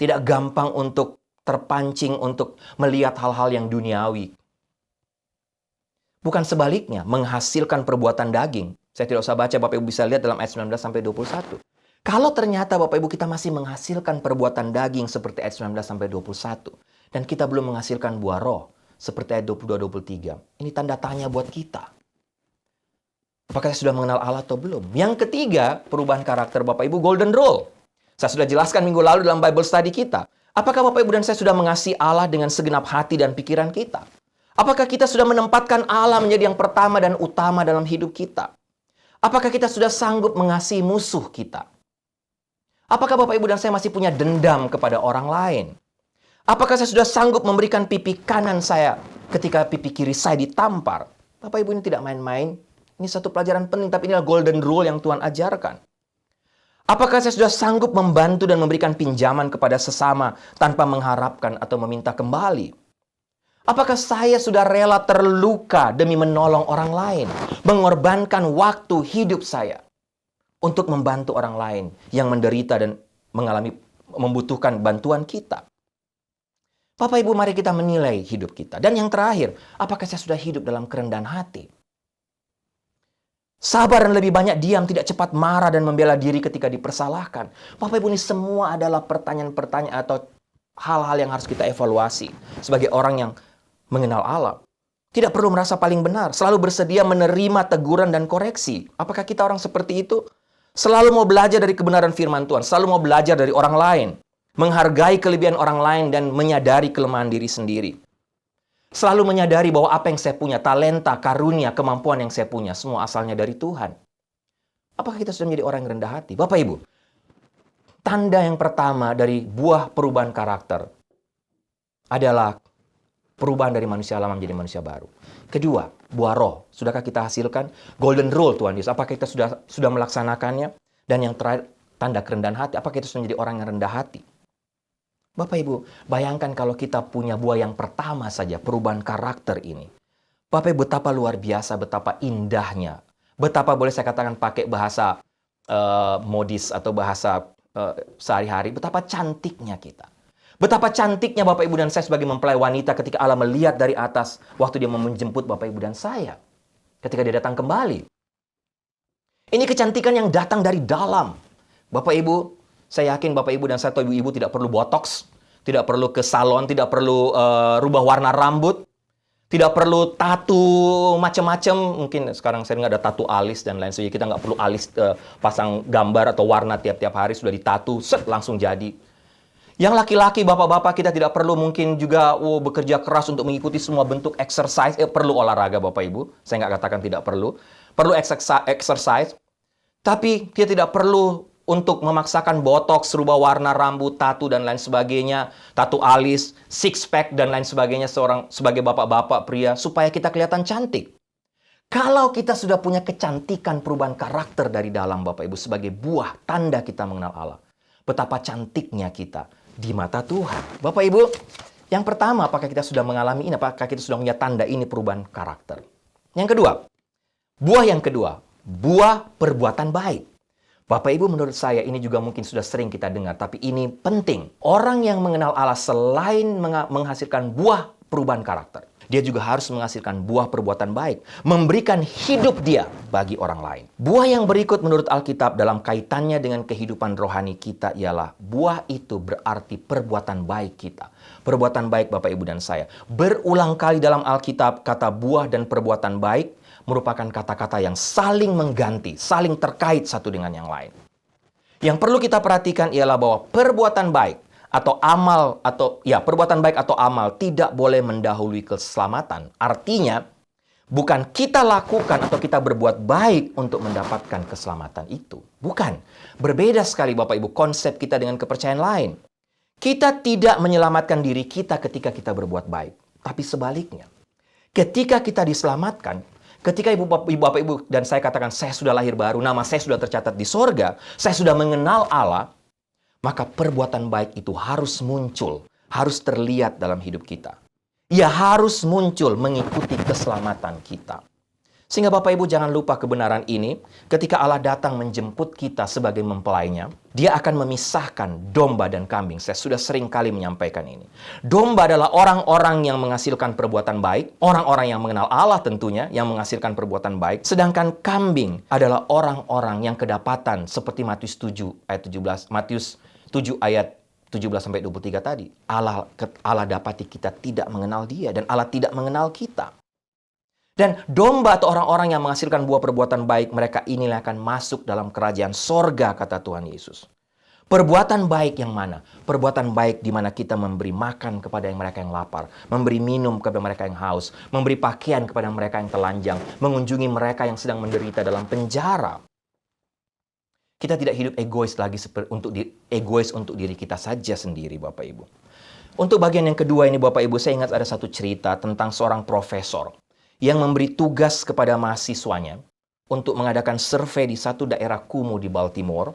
S4: Tidak gampang untuk terpancing untuk melihat hal-hal yang duniawi. Bukan sebaliknya, menghasilkan perbuatan daging. Saya tidak usah baca, Bapak Ibu bisa lihat dalam ayat 19 sampai 21. Kalau ternyata Bapak Ibu kita masih menghasilkan perbuatan daging seperti ayat 19 sampai 21 dan kita belum menghasilkan buah roh seperti ayat 22-23, ini tanda tanya buat kita. Apakah saya sudah mengenal Allah atau belum? Yang ketiga, perubahan karakter Bapak Ibu, golden rule. Saya sudah jelaskan minggu lalu dalam Bible study kita. Apakah Bapak Ibu dan saya sudah mengasihi Allah dengan segenap hati dan pikiran kita? Apakah kita sudah menempatkan Allah menjadi yang pertama dan utama dalam hidup kita? Apakah kita sudah sanggup mengasihi musuh kita? Apakah Bapak Ibu dan saya masih punya dendam kepada orang lain? Apakah saya sudah sanggup memberikan pipi kanan saya ketika pipi kiri saya ditampar? Bapak Ibu, ini tidak main-main. Ini satu pelajaran penting, tapi inilah golden rule yang Tuhan ajarkan. Apakah saya sudah sanggup membantu dan memberikan pinjaman kepada sesama tanpa mengharapkan atau meminta kembali? Apakah saya sudah rela terluka demi menolong orang lain, mengorbankan waktu hidup saya untuk membantu orang lain yang menderita dan membutuhkan bantuan kita? Bapak Ibu, mari kita menilai hidup kita. Dan yang terakhir, apakah saya sudah hidup dalam kerendahan hati? Sabar dan lebih banyak diam, tidak cepat marah dan membela diri ketika dipersalahkan. Bapak Ibu, ini semua adalah pertanyaan-pertanyaan atau hal-hal yang harus kita evaluasi sebagai orang yang mengenal Allah. Tidak perlu merasa paling benar, selalu bersedia menerima teguran dan koreksi. Apakah kita orang seperti itu? Selalu mau belajar dari kebenaran firman Tuhan, selalu mau belajar dari orang lain, menghargai kelebihan orang lain dan menyadari kelemahan diri sendiri. Selalu menyadari bahwa apa yang saya punya, talenta, karunia, kemampuan yang saya punya, semua asalnya dari Tuhan. Apakah kita sudah menjadi orang yang rendah hati? Bapak Ibu, tanda yang pertama dari buah perubahan karakter adalah perubahan dari manusia lama menjadi manusia baru. Kedua, buah roh. Sudahkah kita hasilkan? Golden rule Tuhan Yesus. Apakah kita sudah melaksanakannya? Dan yang terakhir, tanda kerendahan hati. Apakah kita sudah menjadi orang yang rendah hati? Bapak Ibu, bayangkan kalau kita punya buah yang pertama saja, perubahan karakter ini. Bapak Ibu, betapa luar biasa, betapa indahnya. Betapa boleh saya katakan pakai bahasa modis atau bahasa sehari-hari, betapa cantiknya kita. Betapa cantiknya Bapak Ibu dan saya sebagai mempelai wanita ketika Allah melihat dari atas waktu dia menjemput Bapak Ibu dan saya. Ketika dia datang kembali. Ini kecantikan yang datang dari dalam. Bapak Ibu, saya yakin Bapak Ibu dan saya atau ibu-ibu tidak perlu botox, tidak perlu ke salon, tidak perlu rubah warna rambut, tidak perlu tato macam-macam. Mungkin sekarang saya nggak ada tato alis dan lain sebagainya. Kita nggak perlu alis pasang gambar atau warna tiap-tiap hari, sudah ditato, set langsung jadi. Yang laki-laki, bapak-bapak, kita tidak perlu mungkin juga bekerja keras untuk mengikuti semua bentuk exercise. Perlu olahraga Bapak Ibu. Saya nggak katakan tidak perlu. Perlu exercise. Tapi kita tidak perlu untuk memaksakan botox, rubah warna rambut, tato, dan lain sebagainya. Tato alis, six pack, dan lain sebagainya sebagai bapak-bapak pria. Supaya kita kelihatan cantik. Kalau kita sudah punya kecantikan perubahan karakter dari dalam Bapak Ibu sebagai buah tanda kita mengenal Allah. Betapa cantiknya kita di mata Tuhan. Bapak Ibu, yang pertama, apakah kita sudah mengalami ini? Apakah kita sudah punya tanda ini perubahan karakter? Yang kedua, buah perbuatan baik. Bapak Ibu, menurut saya ini juga mungkin sudah sering kita dengar, tapi ini penting. Orang yang mengenal Allah selain menghasilkan buah perubahan karakter, dia juga harus menghasilkan buah perbuatan baik, memberikan hidup dia bagi orang lain. Buah yang berikut menurut Alkitab dalam kaitannya dengan kehidupan rohani kita ialah buah itu berarti perbuatan baik kita. Perbuatan baik Bapak Ibu dan saya. Berulang kali dalam Alkitab kata buah dan perbuatan baik merupakan kata-kata yang saling mengganti, saling terkait satu dengan yang lain. Yang perlu kita perhatikan ialah bahwa perbuatan baik atau amal perbuatan baik atau amal tidak boleh mendahului keselamatan. Artinya, bukan kita lakukan atau kita berbuat baik untuk mendapatkan keselamatan itu. Bukan. Berbeda sekali Bapak Ibu konsep kita dengan kepercayaan lain. Kita tidak menyelamatkan diri kita ketika kita berbuat baik. Tapi sebaliknya. Ketika kita diselamatkan, ketika Bapak Ibu dan saya katakan saya sudah lahir baru, nama saya sudah tercatat di sorga, saya sudah mengenal Allah, maka perbuatan baik itu harus muncul harus terlihat dalam hidup kita. Ia harus muncul mengikuti keselamatan kita. Sehingga Bapak Ibu jangan lupa kebenaran ini, ketika Allah datang menjemput kita sebagai mempelainya, Dia akan memisahkan domba dan kambing. Saya sudah sering kali menyampaikan ini. Domba adalah orang-orang yang menghasilkan perbuatan baik, orang-orang yang mengenal Allah tentunya, yang menghasilkan perbuatan baik. Sedangkan kambing adalah orang-orang yang kedapatan, seperti Matius 7 ayat 17, Matius 7 ayat 17-23 tadi. Allah dapati kita tidak mengenal Dia, dan Allah tidak mengenal kita. Dan domba atau orang-orang yang menghasilkan buah perbuatan baik, mereka inilah akan masuk dalam kerajaan sorga, kata Tuhan Yesus. Perbuatan baik yang mana? Perbuatan baik di mana kita memberi makan kepada mereka yang lapar, memberi minum kepada mereka yang haus, memberi pakaian kepada mereka yang telanjang, mengunjungi mereka yang sedang menderita dalam penjara. Kita tidak hidup egois lagi egois untuk diri kita saja sendiri, Bapak Ibu. Untuk bagian yang kedua ini, Bapak Ibu, saya ingat ada satu cerita tentang seorang profesor yang memberi tugas kepada mahasiswanya untuk mengadakan survei di satu daerah kumuh di Baltimore.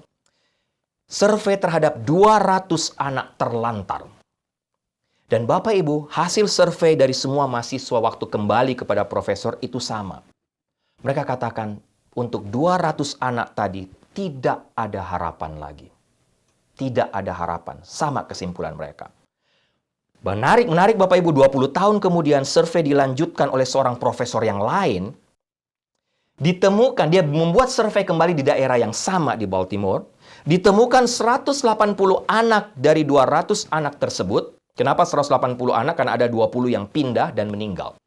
S4: Survei terhadap 200 anak terlantar. Dan Bapak Ibu, hasil survei dari semua mahasiswa waktu kembali kepada profesor itu sama. Mereka katakan, untuk 200 anak tadi tidak ada harapan lagi. Tidak ada harapan. Sama kesimpulan mereka. Menarik Bapak Ibu, 20 tahun kemudian survei dilanjutkan oleh seorang profesor yang lain. Ditemukan, dia membuat survei kembali di daerah yang sama di Baltimore. Ditemukan 180 anak dari 200 anak tersebut. Kenapa 180 anak? Karena ada 20 yang pindah dan meninggal.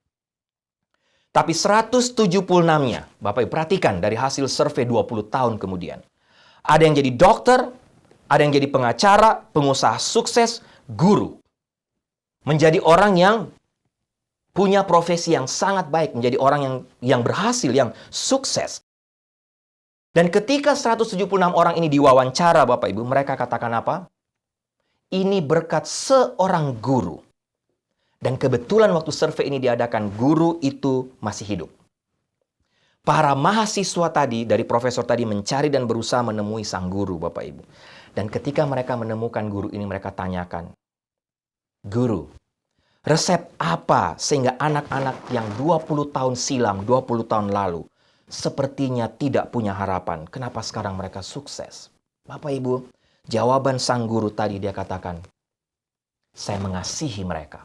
S4: Tapi 176-nya, Bapak Ibu perhatikan dari hasil survei 20 tahun kemudian. Ada yang jadi dokter, ada yang jadi pengacara, pengusaha sukses, guru. Menjadi orang yang punya profesi yang sangat baik, menjadi orang yang berhasil, yang sukses. Dan ketika 176 orang ini diwawancara, Bapak Ibu, mereka katakan apa? Ini berkat seorang guru. Dan kebetulan waktu survei ini diadakan, guru itu masih hidup. Para mahasiswa tadi, dari profesor tadi, mencari dan berusaha menemui sang guru, Bapak Ibu. Dan ketika mereka menemukan guru ini, mereka tanyakan, Guru, resep apa sehingga anak-anak yang 20 tahun silam, 20 tahun lalu, sepertinya tidak punya harapan? Kenapa sekarang mereka sukses? Bapak Ibu, jawaban sang guru tadi, dia katakan, saya mengasihi mereka.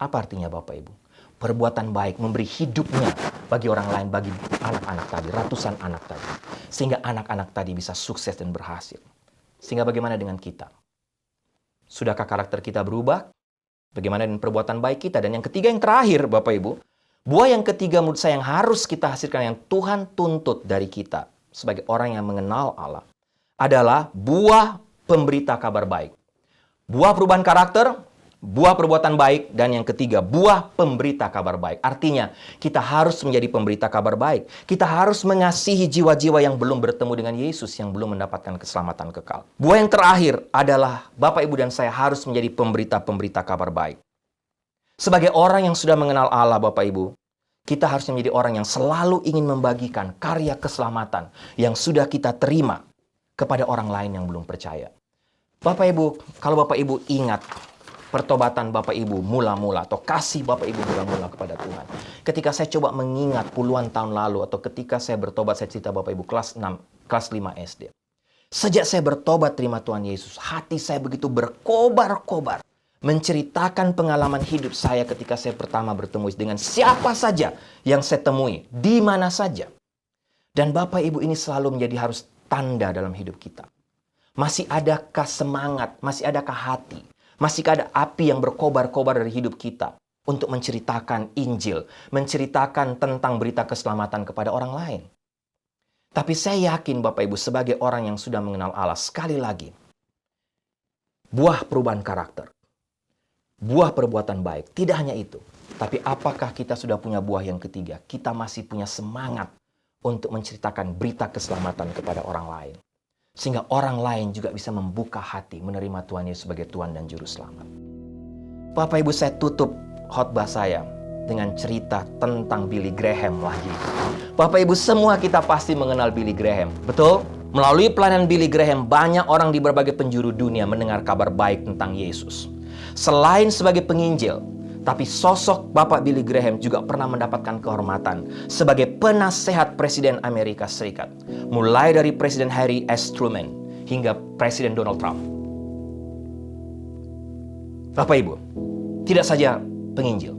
S4: Apa artinya Bapak Ibu? Perbuatan baik, memberi hidupnya bagi orang lain, bagi anak-anak tadi, ratusan anak tadi. Sehingga anak-anak tadi bisa sukses dan berhasil. Sehingga bagaimana dengan kita? Sudahkah karakter kita berubah? Bagaimana dengan perbuatan baik kita? Dan yang ketiga, yang terakhir, Bapak Ibu, buah yang ketiga menurut saya yang harus kita hasilkan, yang Tuhan tuntut dari kita sebagai orang yang mengenal Allah, adalah buah pemberita kabar baik. Buah perubahan karakter, buah perbuatan baik, dan yang ketiga, buah pemberita kabar baik. Artinya, kita harus menjadi pemberita kabar baik. Kita harus mengasihi jiwa-jiwa yang belum bertemu dengan Yesus, yang belum mendapatkan keselamatan kekal. Buah yang terakhir adalah, Bapak, Ibu, dan saya harus menjadi pemberita-pemberita kabar baik. Sebagai orang yang sudah mengenal Allah, Bapak, Ibu, kita harus menjadi orang yang selalu ingin membagikan karya keselamatan yang sudah kita terima kepada orang lain yang belum percaya. Bapak, Ibu, kalau Bapak, Ibu ingat, pertobatan Bapak Ibu mula-mula atau kasih Bapak Ibu mula-mula kepada Tuhan. Ketika saya coba mengingat puluhan tahun lalu atau ketika saya bertobat, saya cerita Bapak Ibu kelas 6, kelas 5 SD. Sejak saya bertobat terima Tuhan Yesus, hati saya begitu berkobar-kobar. Menceritakan pengalaman hidup saya ketika saya pertama bertemu dengan siapa saja yang saya temui, di mana saja. Dan Bapak Ibu ini selalu menjadi harus tanda dalam hidup kita. Masih adakah semangat, masih adakah hati, masihkah ada api yang berkobar-kobar dari hidup kita untuk menceritakan Injil, menceritakan tentang berita keselamatan kepada orang lain? Tapi saya yakin Bapak Ibu sebagai orang yang sudah mengenal Allah, sekali lagi, buah perubahan karakter, buah perbuatan baik, tidak hanya itu. Tapi apakah kita sudah punya buah yang ketiga? Kita masih punya semangat untuk menceritakan berita keselamatan kepada orang lain. Sehingga orang lain juga bisa membuka hati menerima Tuhan Yesus sebagai Tuhan dan Juru Selamat. Bapak Ibu, saya tutup khotbah saya dengan cerita tentang Billy Graham lagi. Bapak Ibu, semua kita pasti mengenal Billy Graham, betul? Melalui pelayanan Billy Graham, banyak orang di berbagai penjuru dunia mendengar kabar baik tentang Yesus. Selain sebagai penginjil, tapi sosok Bapak Billy Graham juga pernah mendapatkan kehormatan sebagai penasehat Presiden Amerika Serikat. Mulai dari Presiden Harry S. Truman hingga Presiden Donald Trump. Bapak Ibu, tidak saja penginjil,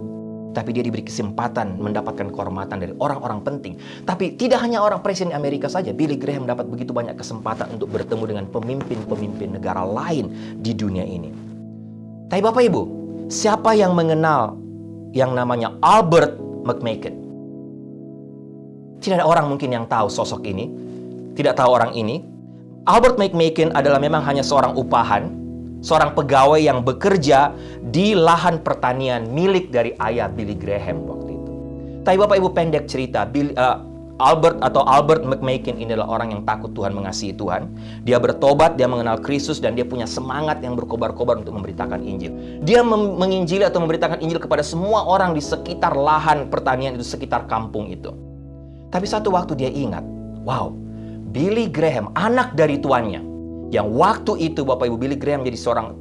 S4: tapi dia diberi kesempatan mendapatkan kehormatan dari orang-orang penting. Tapi tidak hanya orang Presiden Amerika saja, Billy Graham dapat begitu banyak kesempatan untuk bertemu dengan pemimpin-pemimpin negara lain di dunia ini. Tapi Bapak Ibu, siapa yang mengenal yang namanya Albert McMakin? Tidak ada orang mungkin yang tahu sosok ini, tidak tahu orang ini. Albert McMakin adalah memang hanya seorang upahan, seorang pegawai yang bekerja di lahan pertanian milik dari ayah Billy Graham waktu itu. Tapi Bapak Ibu, pendek cerita, Albert McMakin ini adalah orang yang takut Tuhan, mengasihi Tuhan. Dia bertobat, dia mengenal Kristus, dan dia punya semangat yang berkobar-kobar untuk memberitakan Injil. Dia menginjili atau memberitakan Injil kepada semua orang di sekitar lahan pertanian itu, sekitar kampung itu. Tapi satu waktu dia ingat, wow, Billy Graham, anak dari tuannya, yang waktu itu Bapak Ibu, Billy Graham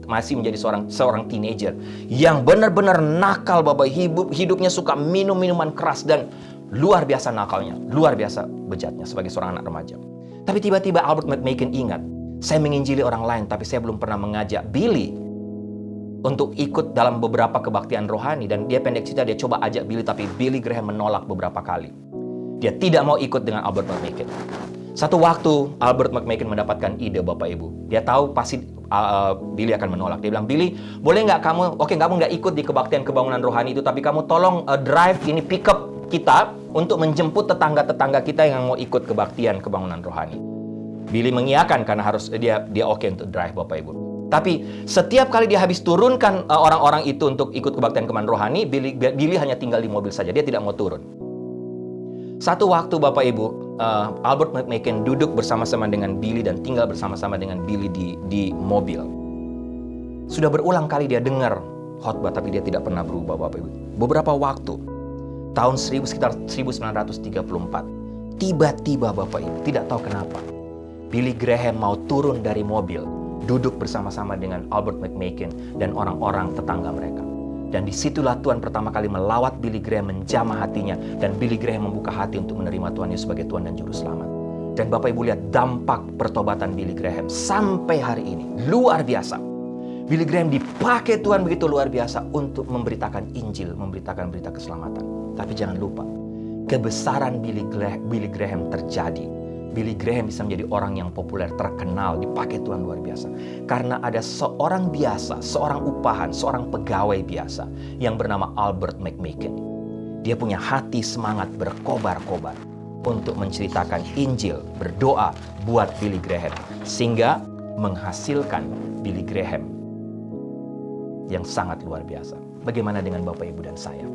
S4: masih menjadi seorang teenager yang benar-benar nakal. Bapak Ibu, hidupnya suka minum minuman keras dan luar biasa nakalnya, luar biasa bejatnya sebagai seorang anak remaja. Tapi tiba-tiba Albert McMakin ingat, saya menginjili orang lain, tapi saya belum pernah mengajak Billy untuk ikut dalam beberapa kebaktian rohani. Dan dia pendek cerita, dia coba ajak Billy, tapi Billy Graham menolak beberapa kali. Dia tidak mau ikut dengan Albert McMakin. Satu waktu Albert McMakin mendapatkan ide, Bapak Ibu. Dia tahu pasti Billy akan menolak. Dia bilang, Billy, boleh nggak kamu nggak ikut di kebaktian kebangunan rohani itu, tapi kamu tolong drive ini, pick up kita untuk menjemput tetangga-tetangga kita yang mau ikut kebaktian kebangunan rohani. Billy mengiyakan karena harus dia oke untuk drive, Bapak Ibu. Tapi setiap kali dia habis turunkan orang-orang itu untuk ikut kebaktian kebangunan rohani, Billy hanya tinggal di mobil saja, dia tidak mau turun. Satu waktu Bapak Ibu, Albert McMakin duduk bersama-sama dengan Billy dan tinggal bersama-sama dengan Billy di mobil. Sudah berulang kali dia dengar khotbah, tapi dia tidak pernah berubah, Bapak Ibu. Beberapa waktu, tahun sekitar 1934, tiba-tiba Bapak Ibu, tidak tahu kenapa, Billy Graham mau turun dari mobil, duduk bersama-sama dengan Albert McMakin dan orang-orang tetangga mereka. Dan disitulah Tuhan pertama kali melawat Billy Graham, menjamah hatinya, dan Billy Graham membuka hati untuk menerima Tuhan Yesus sebagai Tuhan dan Juru Selamat. Dan Bapak Ibu lihat dampak pertobatan Billy Graham sampai hari ini, luar biasa. Billy Graham dipakai Tuhan begitu luar biasa untuk memberitakan Injil, memberitakan berita keselamatan. Tapi jangan lupa, kebesaran Billy Graham terjadi. Billy Graham bisa menjadi orang yang populer, terkenal, dipakai Tuhan luar biasa. Karena ada seorang biasa, seorang upahan, seorang pegawai biasa yang bernama Albert McMakin. Dia punya hati semangat berkobar-kobar untuk menceritakan Injil, berdoa buat Billy Graham. Sehingga menghasilkan Billy Graham yang sangat luar biasa. Bagaimana dengan Bapak, Ibu, dan saya?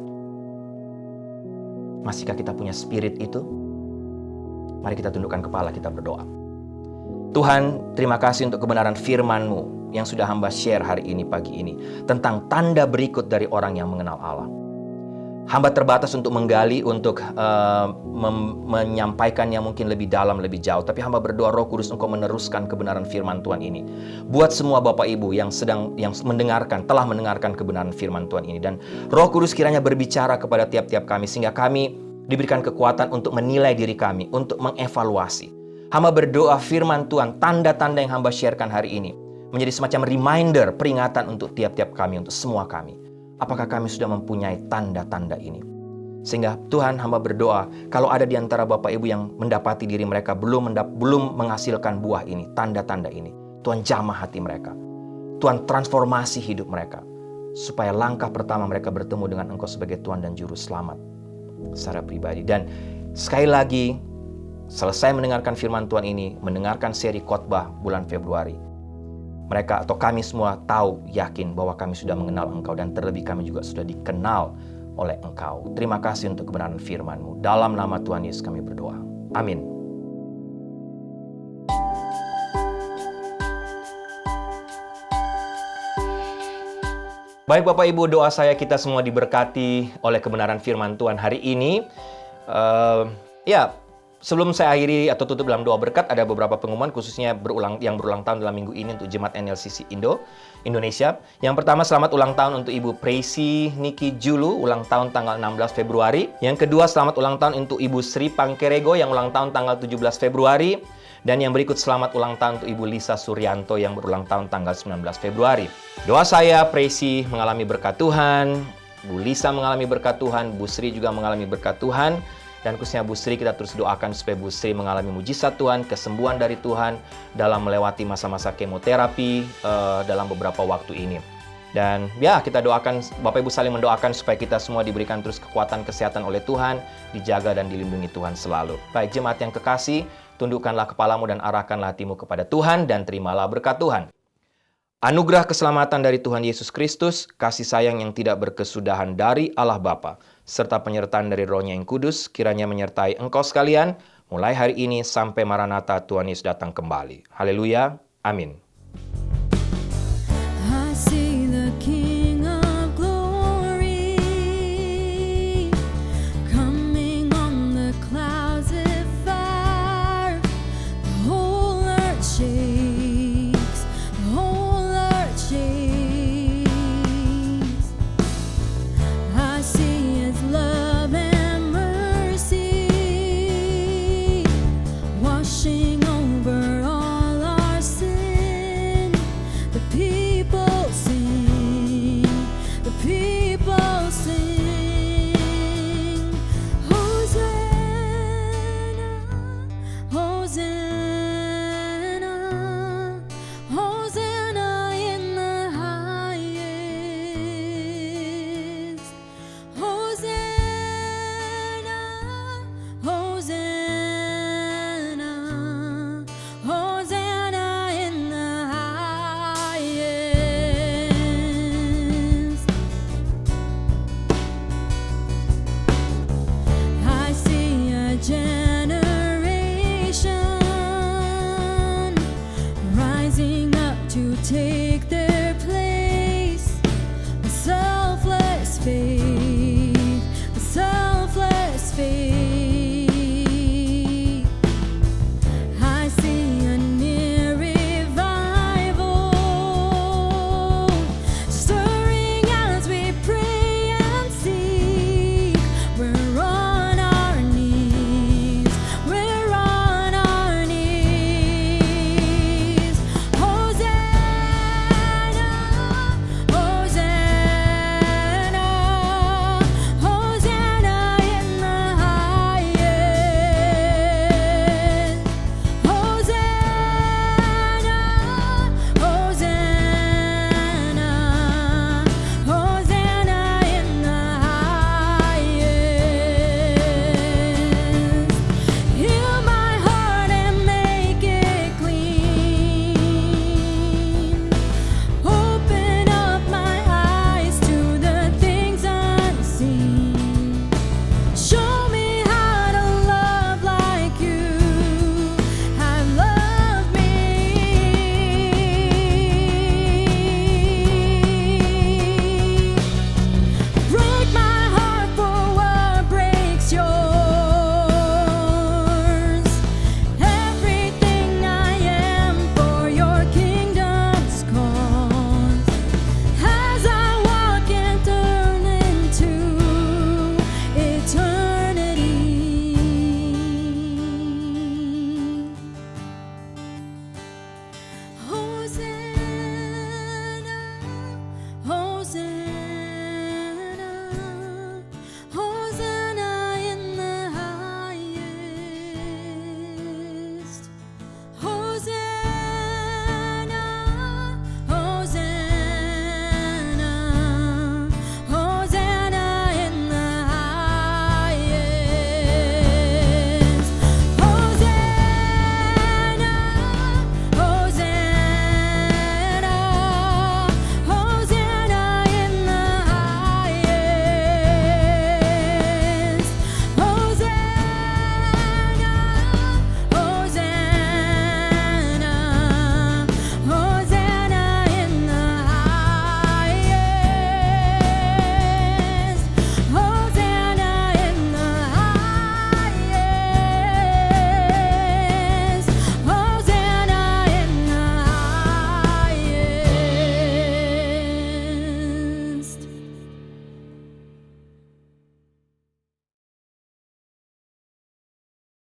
S4: Masihkah kita punya spirit itu? Mari kita tundukkan kepala, kita berdoa. Tuhan, terima kasih untuk kebenaran firman-Mu yang sudah hamba share hari ini, pagi ini, tentang tanda berikut dari orang yang mengenal Allah. Hamba terbatas untuk menggali, untuk menyampaikannya mungkin lebih dalam, lebih jauh. Tapi hamba berdoa, Roh Kudus, Engkau meneruskan kebenaran firman Tuhan ini. Buat semua Bapak Ibu yang telah mendengarkan kebenaran firman Tuhan ini. Dan Roh Kudus kiranya berbicara kepada tiap-tiap kami, sehingga kami diberikan kekuatan untuk menilai diri kami, untuk mengevaluasi. Hamba berdoa firman Tuhan, tanda-tanda yang hamba sharekan hari ini, menjadi semacam reminder, peringatan untuk tiap-tiap kami, untuk semua kami. Apakah kami sudah mempunyai tanda-tanda ini? Sehingga Tuhan, hamba berdoa, kalau ada di antara Bapak Ibu yang mendapati diri mereka belum menghasilkan buah ini, tanda-tanda ini, Tuhan jamah hati mereka. Tuhan transformasi hidup mereka, supaya langkah pertama mereka bertemu dengan Engkau sebagai Tuhan dan Juru Selamat secara pribadi. Dan sekali lagi, selesai mendengarkan firman Tuhan ini, mendengarkan seri khotbah bulan Februari, mereka atau kami semua tahu, yakin bahwa kami sudah mengenal Engkau, dan terlebih kami juga sudah dikenal oleh Engkau. Terima kasih untuk kebenaran firman-Mu. Dalam nama Tuhan Yesus kami berdoa. Amin. Baik Bapak Ibu, doa saya kita semua diberkati oleh kebenaran firman Tuhan hari ini. Sebelum saya akhiri atau tutup dalam doa berkat, ada beberapa pengumuman khususnya yang berulang tahun dalam minggu ini untuk Jemaat NLCC Indonesia. Yang pertama, selamat ulang tahun untuk Ibu Preisi Niki Julu, ulang tahun tanggal 16 Februari. Yang kedua, selamat ulang tahun untuk Ibu Sri Pangkerego yang ulang tahun tanggal 17 Februari. Dan yang berikut, selamat ulang tahun untuk Ibu Lisa Suryanto yang berulang tahun tanggal 19 Februari. Doa saya, Preisi mengalami berkat Tuhan, Bu Lisa mengalami berkat Tuhan, Bu Sri juga mengalami berkat Tuhan. Dan khususnya Bu Sri, kita terus doakan supaya Bu Sri mengalami mujizat Tuhan, kesembuhan dari Tuhan dalam melewati masa-masa kemoterapi dalam beberapa waktu ini. Dan ya, kita doakan, Bapak Ibu saling mendoakan supaya kita semua diberikan terus kekuatan kesehatan oleh Tuhan, dijaga dan dilindungi Tuhan selalu. Baik, jemaat yang kekasih, tundukkanlah kepalamu dan arahkanlah hatimu kepada Tuhan dan terimalah berkat Tuhan. Anugerah keselamatan dari Tuhan Yesus Kristus, kasih sayang yang tidak berkesudahan dari Allah Bapa, serta penyertaan dari Roh-Nya yang kudus, kiranya menyertai engkau sekalian, mulai hari ini sampai Maranatha Tuhan Yesus datang kembali. Haleluya, amin.